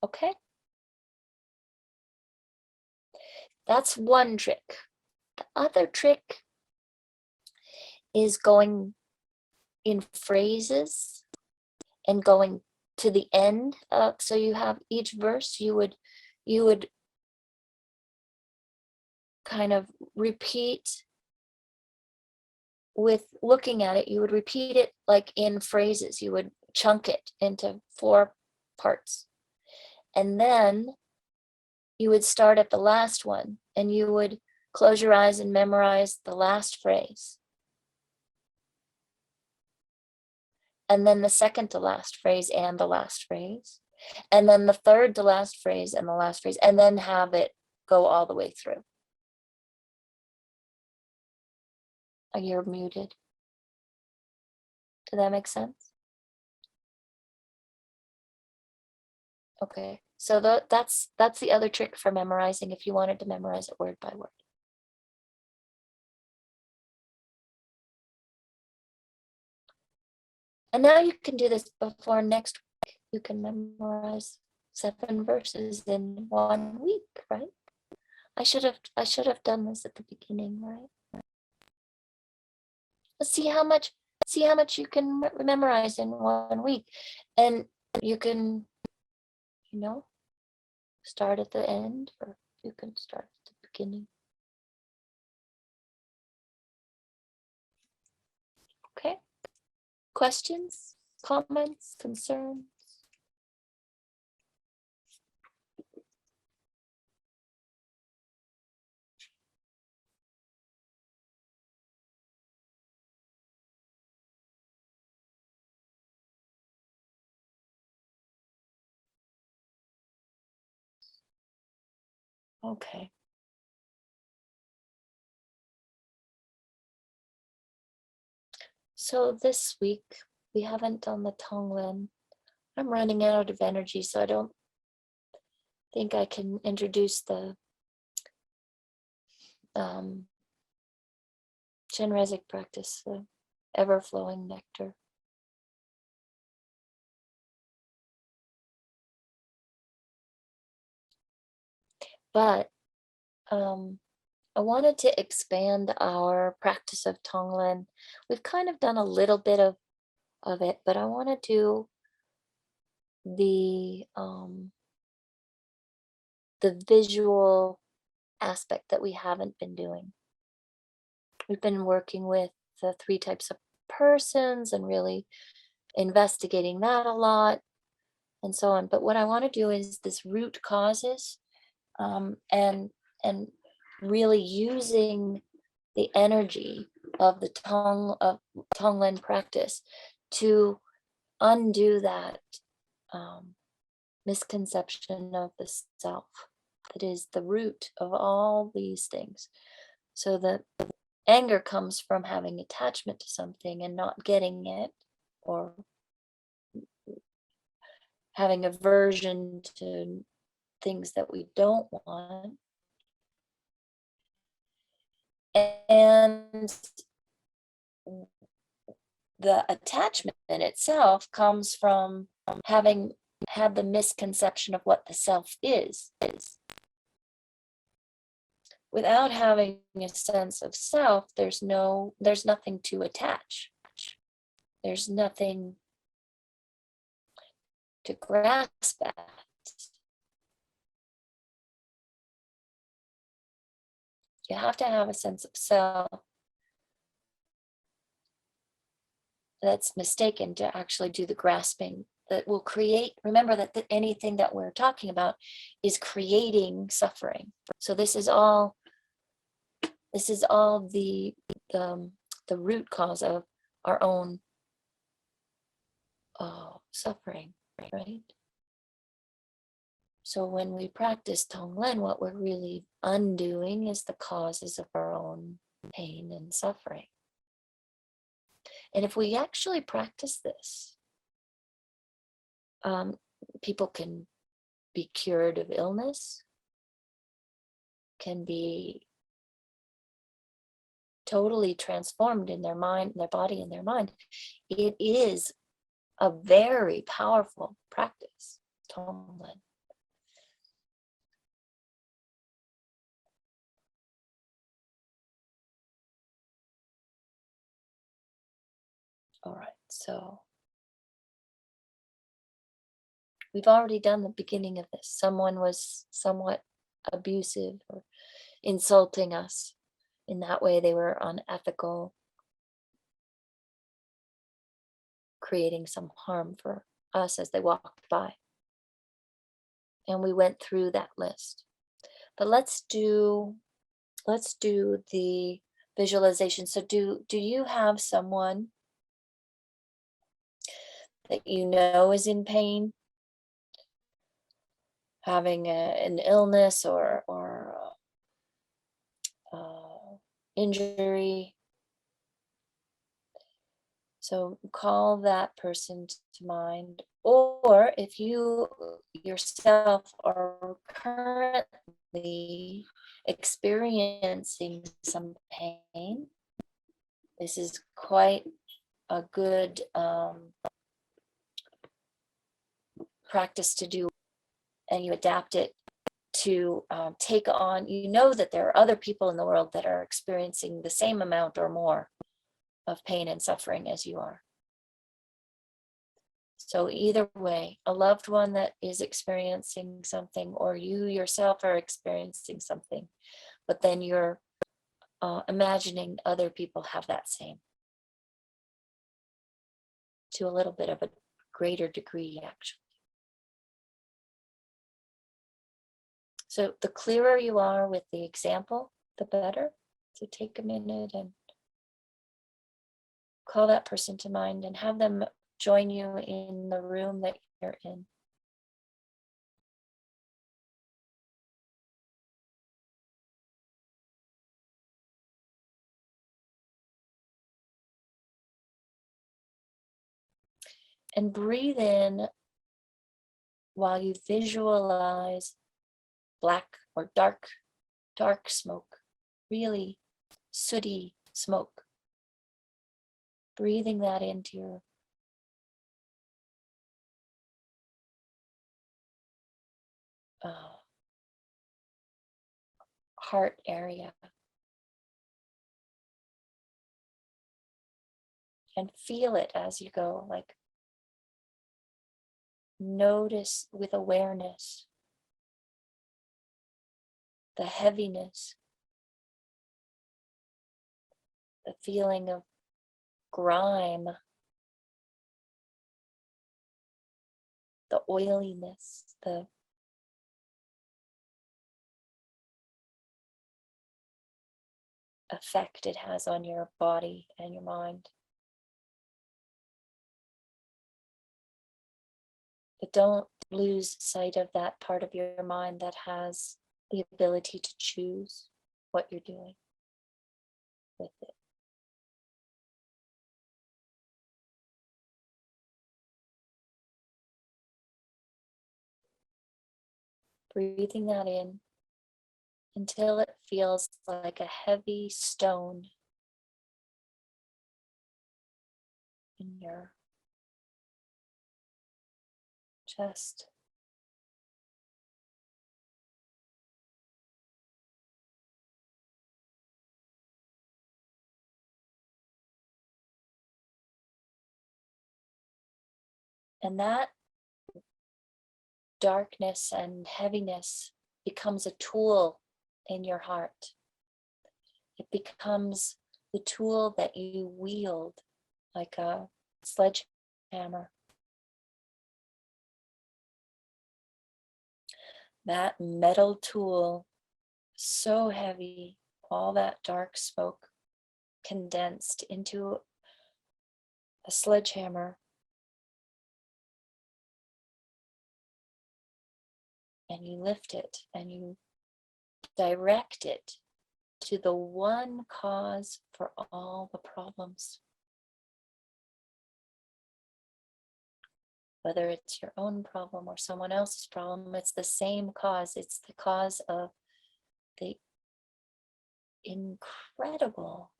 Okay, that's one trick. The other trick is going in phrases and going to the end. So you have each verse, you would kind of repeat with looking at it, you would repeat it like in phrases. You would chunk it into 4 parts. And then you would start at the last one and you would close your eyes and memorize the last phrase. And then the second to last phrase and the last phrase. And then the third to last phrase and the last phrase, and then have it go all the way through. You're muted. Does that make sense? Okay, so that's the other trick for memorizing if you wanted to memorize it word by word. And now you can do this before next week. You can memorize 7 verses in 1 week, right? I should have done this at the beginning, right? Let's see how much you can memorize in 1 week, and you can, start at the end, or you can start at the beginning. Okay. Questions, comments, concerns? Okay. So this week we haven't done the Tonglen. I'm running out of energy, so I don't think I can introduce the Chenrezig practice, the ever-flowing nectar. But I wanted to expand our practice of Tonglen. We've kind of done a little bit of it, but I want to do the visual aspect that we haven't been doing. We've been working with the 3 types of persons and really investigating that a lot and so on. But what I want to do is this root causes, and really using the energy of the Tonglen practice to undo that misconception of the self that is the root of all these things. So that anger comes from having attachment to something and not getting it, or having aversion to things that we don't want. And the attachment in itself comes from having had the misconception of what the self is. Without having a sense of self, there's nothing to attach. There's nothing to grasp at. You have to have a sense of self that's mistaken to actually do the grasping that will create. Remember that anything that we're talking about is creating suffering. So this is all the root cause of our own suffering, right? So when we practice Tonglen, what we're really undoing is the causes of our own pain and suffering. And if we actually practice this, people can be cured of illness, can be totally transformed in their mind, their body, and their mind. It is a very powerful practice, Tonglen. All right, so we've already done the beginning of this. Someone was somewhat abusive or insulting us. In that way, they were unethical, creating some harm for us as they walked by. And we went through that list. But let's do the visualization. So do you have someone that you know is in pain, having an illness or injury? So call that person to mind. Or if you yourself are currently experiencing some pain, this is quite a good practice to do, and you adapt it to take on. You know that there are other people in the world that are experiencing the same amount or more of pain and suffering as you are. So either way, a loved one that is experiencing something, or you yourself are experiencing something, but then you're imagining other people have that same, to a little bit of a greater degree, actually. So the clearer you are with the example, the better. So take a minute and call that person to mind and have them join you in the room that you're in. And breathe in while you visualize black or dark smoke, really sooty smoke. Breathing that into your heart area. And feel it as you go, like notice with awareness the heaviness, the feeling of grime, the oiliness, the effect it has on your body and your mind. But don't lose sight of that part of your mind that has the ability to choose what you're doing with it. breathing that in until it feels like a heavy stone in your chest. And that darkness and heaviness becomes a tool in your heart. It becomes the tool that you wield like a sledgehammer. That metal tool, so heavy, all that dark smoke condensed into a sledgehammer, and you lift it and you direct it to the one cause for all the problems. Whether it's your own problem or someone else's problem, it's the same cause. It's the cause of the incredible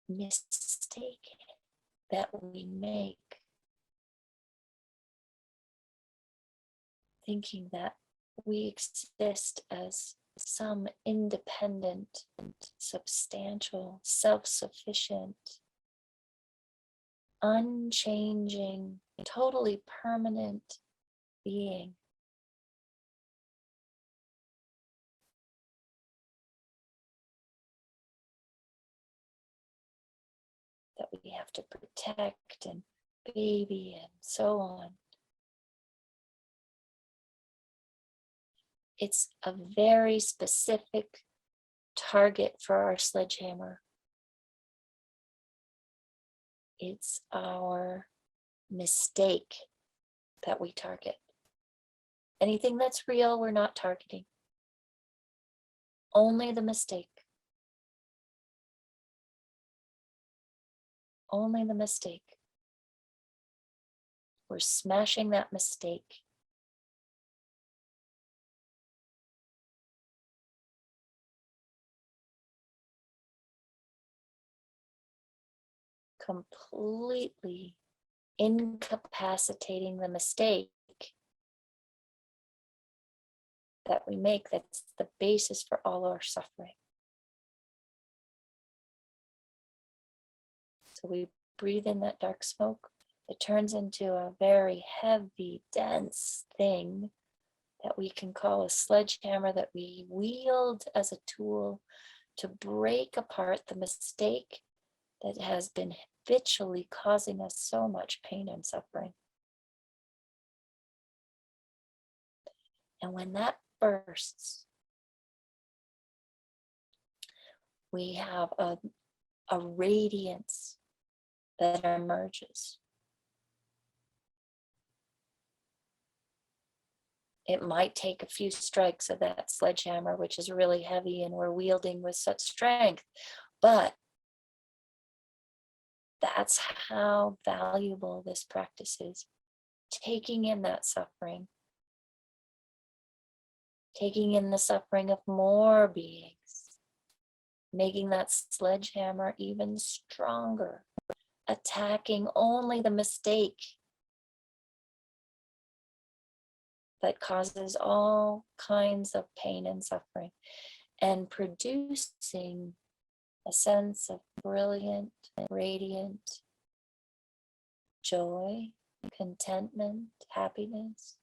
mistake that we make, thinking that we exist as some independent, substantial, self-sufficient, unchanging, totally permanent being. That we have to protect and baby and so on. It's a very specific target for our sledgehammer. It's our mistake that we target. Anything that's real, we're not targeting. Only the mistake. Only the mistake. We're smashing that mistake. Completely incapacitating the mistake that we make, that's the basis for all our suffering. So we breathe in that dark smoke. It turns into a very heavy, dense thing that we can call a sledgehammer that we wield as a tool to break apart the mistake that has been habitually causing us so much pain and suffering. And when that bursts, we have a radiance that emerges. It might take a few strikes of that sledgehammer, which is really heavy and we're wielding with such strength, but that's how valuable this practice is. Taking in that suffering, taking in the suffering of more beings, making that sledgehammer even stronger, attacking only the mistake that causes all kinds of pain and suffering, and producing a sense of brilliant, radiant joy, contentment, happiness,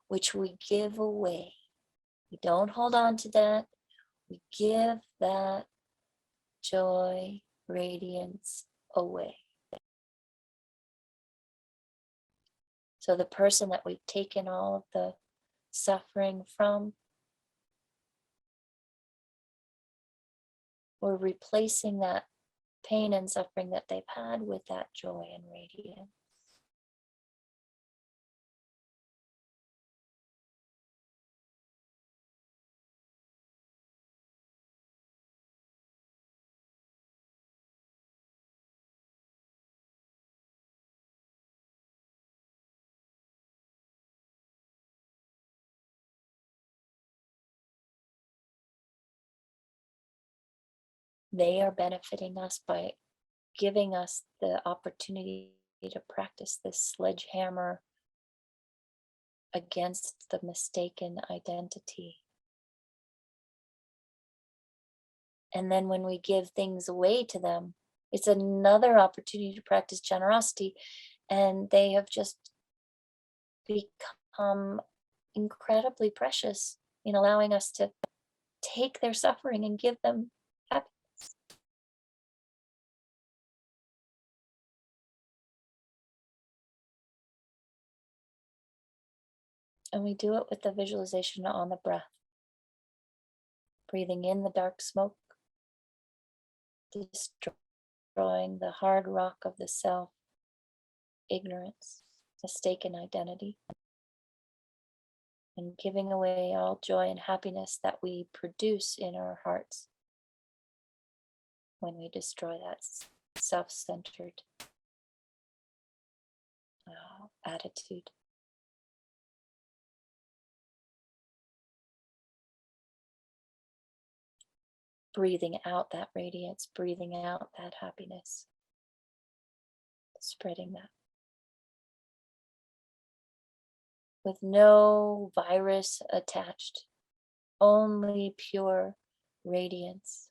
which we give away. We don't hold on to that. We give that joy, radiance away. So the person that we've taken all of the suffering from, we're replacing that pain and suffering that they've had with that joy and radiance. They are benefiting us by giving us the opportunity to practice this sledgehammer against the mistaken identity. And then when we give things away to them, it's another opportunity to practice generosity. And they have just become incredibly precious in allowing us to take their suffering and give them happiness. And we do it with the visualization on the breath, breathing in the dark smoke, destroying the hard rock of the self, ignorance, mistaken identity, and giving away all joy and happiness that we produce in our hearts when we destroy that self-centered attitude. Breathing out that radiance, breathing out that happiness, spreading that. With no virus attached, only pure radiance.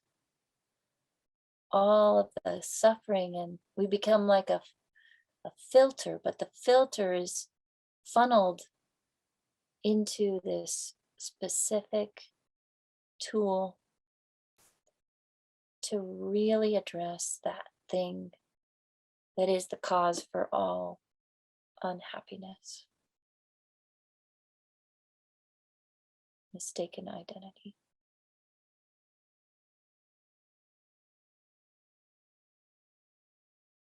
All of the suffering, and we become like a filter, but the filter is funneled into this specific tool to really address that thing that is the cause for all unhappiness, mistaken identity.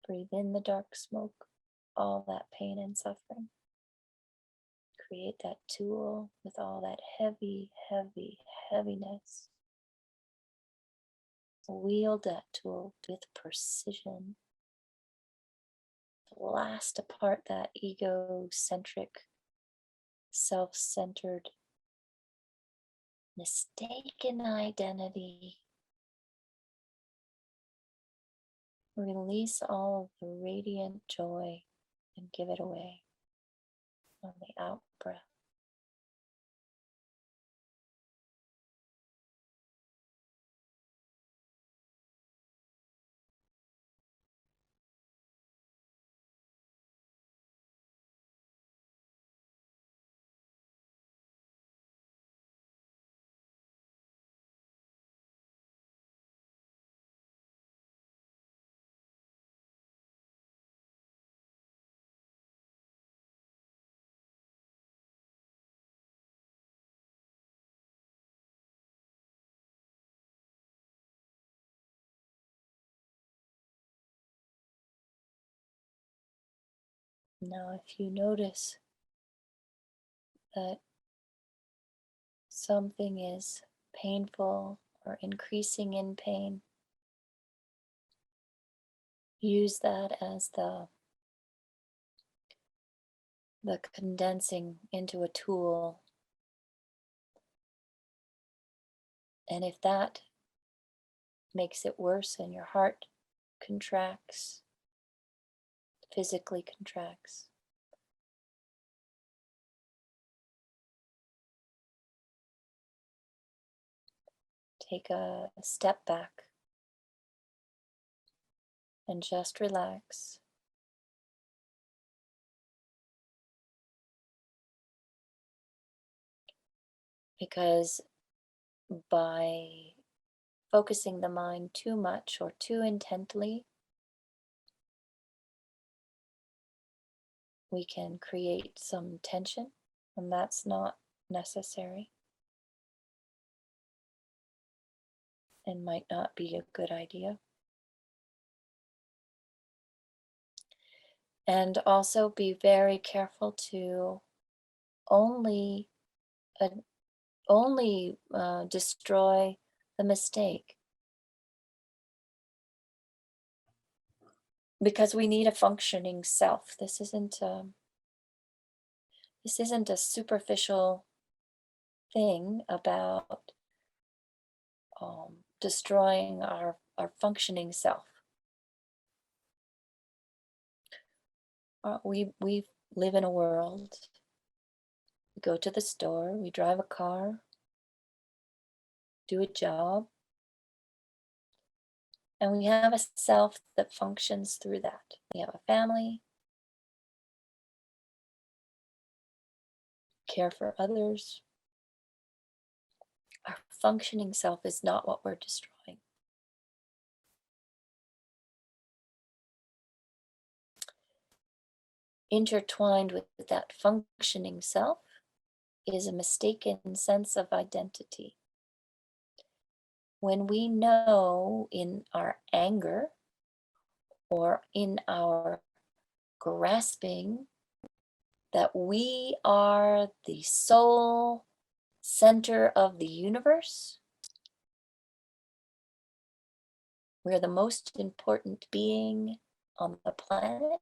Breathe in the dark smoke, all that pain and suffering. Create that tool with all that heavy, heavy, heaviness. Wield that tool with precision. Blast apart that egocentric, self-centered, mistaken identity. Release all of the radiant joy and give it away on the out breath. Now, if you notice that something is painful or increasing in pain, use that as the condensing into a tool. And if that makes it worse and your heart contracts, physically contracts, take a step back and just relax. Because by focusing the mind too much or too intently, we can create some tension, and that's not necessary and might not be a good idea. And also be very careful to only destroy the mistake, because we need a functioning self. This isn't a superficial thing about destroying our functioning self. We live in a world. We go to the store, we drive a car, do a job, and we have a self that functions through that. We have a family, care for others. Our functioning self is not what we're destroying. Intertwined with that functioning self is a mistaken sense of identity. When we know in our anger or in our grasping that we are the sole center of the universe, we're the most important being on the planet,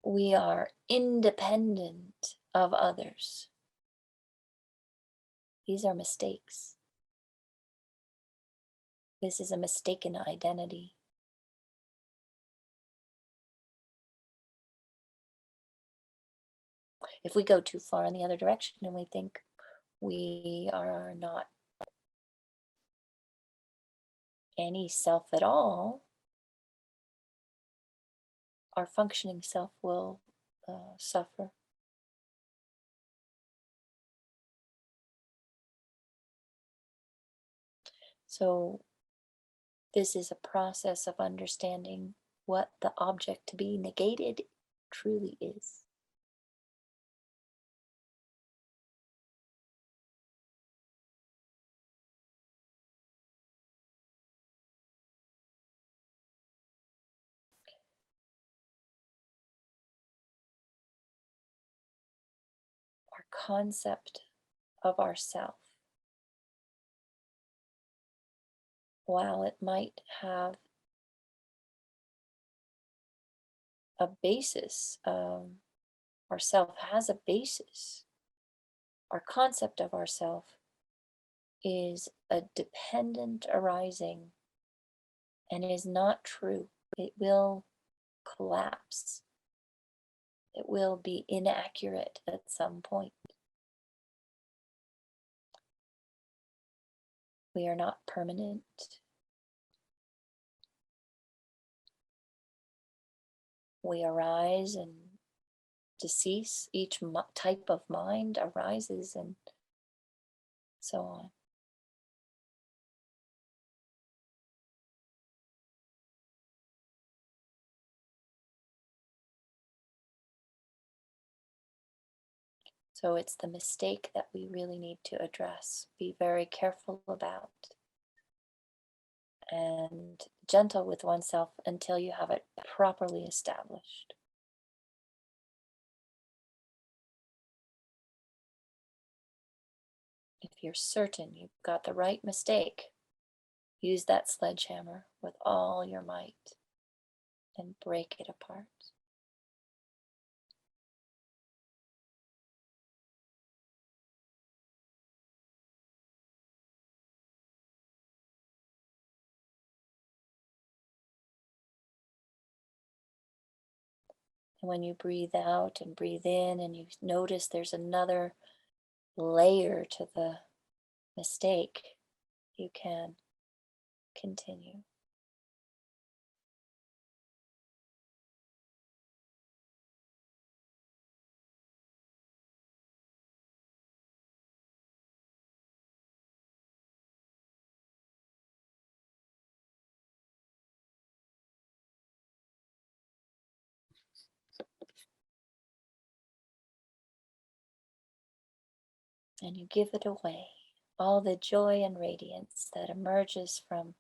we are independent of others. These are mistakes. This is a mistaken identity. If we go too far in the other direction and we think we are not any self at all, our functioning self will suffer. So this is a process of understanding what the object to be negated truly is. Our concept of ourself, while it might have a basis, ourself has a basis. Our concept of ourself is a dependent arising and is not true. It will collapse. It will be inaccurate at some point. We are not permanent. We arise and decease. Each type of mind arises and so on. So it's the mistake that we really need to address, be very careful about, and gentle with oneself until you have it properly established. If you're certain you've got the right mistake, use that sledgehammer with all your might and break it apart. And when you breathe out and breathe in and you notice there's another layer to the mistake, you can continue. And you give it away, all the joy and radiance that emerges from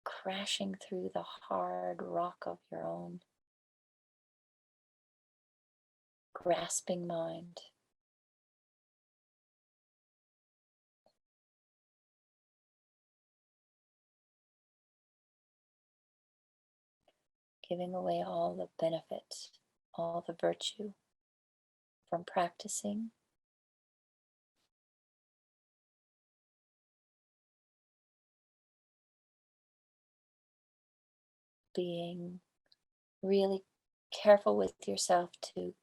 crashing through the hard rock of your own grasping mind. Giving away all the benefit, all the virtue from practicing being really careful with yourself to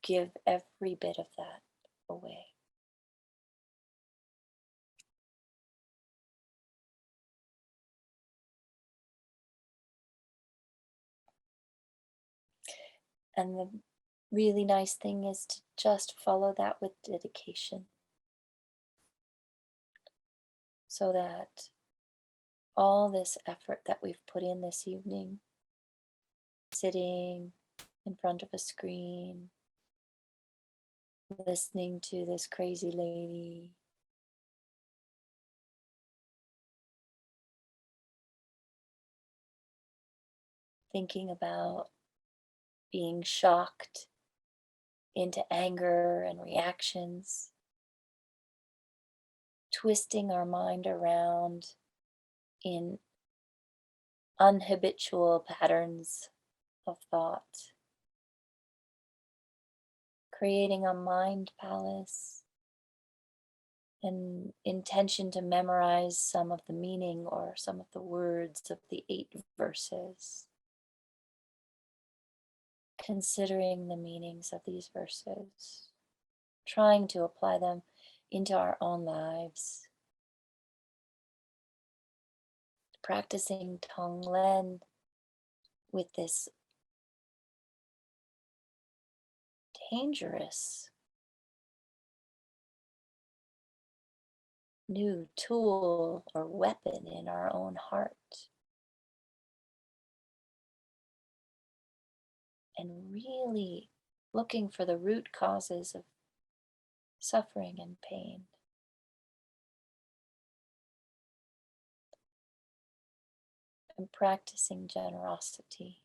give every bit of that away. And the really nice thing is to just follow that with dedication, so that all this effort that we've put in this evening, sitting in front of a screen, listening to this crazy lady, thinking about being shocked into anger and reactions, twisting our mind around in unhabitual patterns of thought, creating a mind palace, an intention to memorize some of the meaning or some of the words of the 8 verses, considering the meanings of these verses, trying to apply them into our own lives, practicing Tonglen with this dangerous new tool or weapon in our own heart, and really looking for the root causes of suffering and pain. And practicing generosity.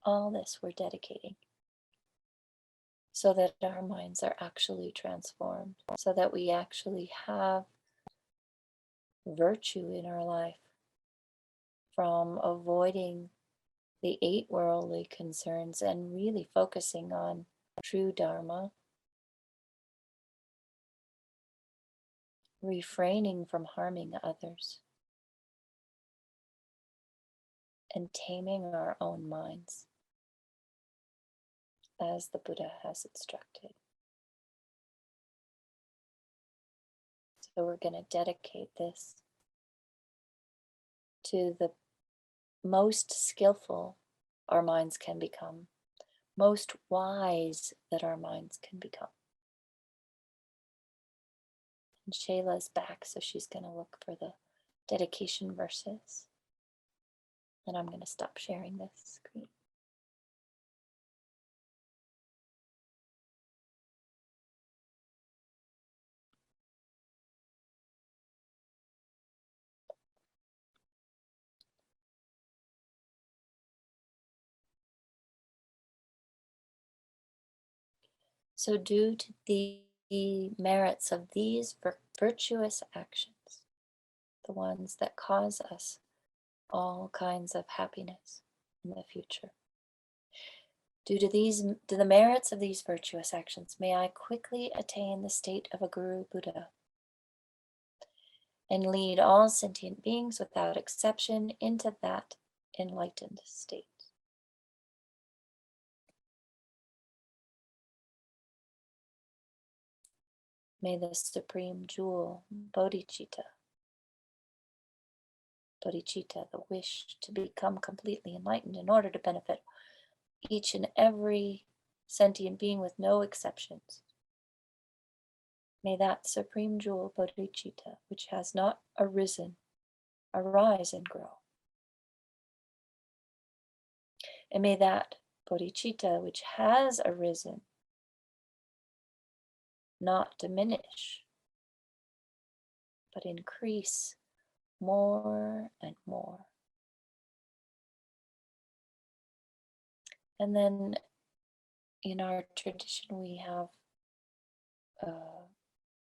All this we're dedicating so that our minds are actually transformed, so that we actually have virtue in our life, from avoiding the 8 worldly concerns and really focusing on true Dharma, refraining from harming others, and taming our own minds as the Buddha has instructed. So we're going to dedicate this to the most skillful our minds can become, most wise that our minds can become. And Shayla's back, so she's going to look for the dedication verses. And I'm going to stop sharing this screen. So due to the merits of these virtuous actions, the ones that cause us all kinds of happiness in the future, due to the merits of these virtuous actions, may I quickly attain the state of a Guru Buddha and lead all sentient beings without exception into that enlightened state. May the supreme jewel, bodhichitta, the wish to become completely enlightened in order to benefit each and every sentient being with no exceptions. May that supreme jewel, bodhichitta, which has not arisen, arise and grow. And may that bodhichitta, which has arisen, not diminish, but increase more and more. And then in our tradition, we have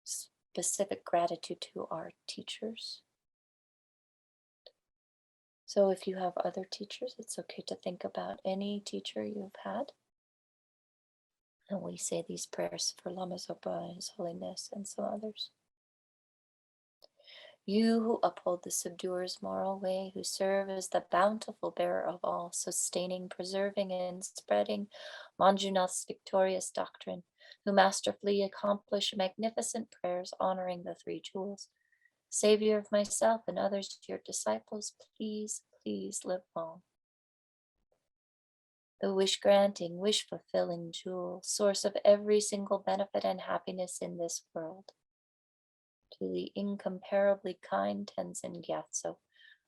specific gratitude to our teachers. So if you have other teachers, it's okay to think about any teacher you've had. And we say these prayers for Lama Zopa, His Holiness, and some others. You who uphold the subduer's moral way, who serve as the bountiful bearer of all, sustaining, preserving, and spreading Manjunath's victorious doctrine, who masterfully accomplish magnificent prayers honoring the three jewels. Savior of myself and others, your disciples, please, please live long. The wish granting, wish fulfilling jewel, source of every single benefit and happiness in this world. To the incomparably kind Tenzin Gyatso,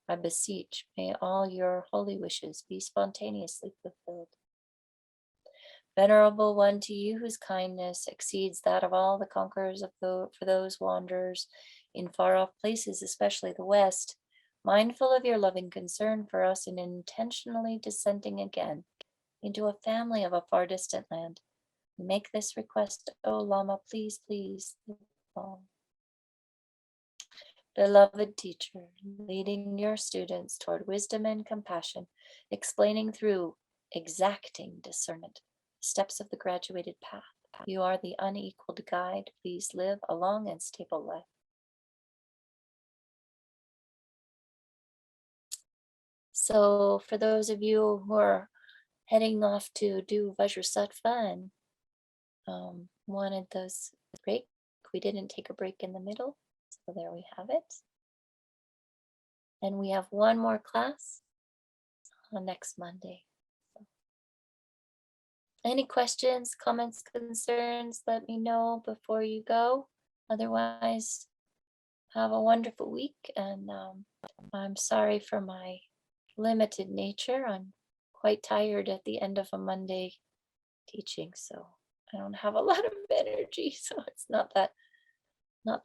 I beseech, may all your holy wishes be spontaneously fulfilled. Venerable one, to you whose kindness exceeds that of all the conquerors for those wanderers in far off places, especially the West, mindful of your loving concern for us in intentionally descending again into a family of a far distant land, we make this request, O Lama, please, please, live long. Beloved teacher, leading your students toward wisdom and compassion, explaining through exacting discernment the steps of the graduated path. You are the unequaled guide. Please live a long and stable life. So, for those of you who are heading off to do Vajrasattva and wanted those break, we didn't take a break in the middle, so there we have it. And we have one more class on next Monday. Any questions, comments, concerns, let me know before you go. Otherwise, have a wonderful week. And I'm sorry for my limited nature. I'm quite tired at the end of a Monday teaching, so I don't have a lot of energy. So it's not that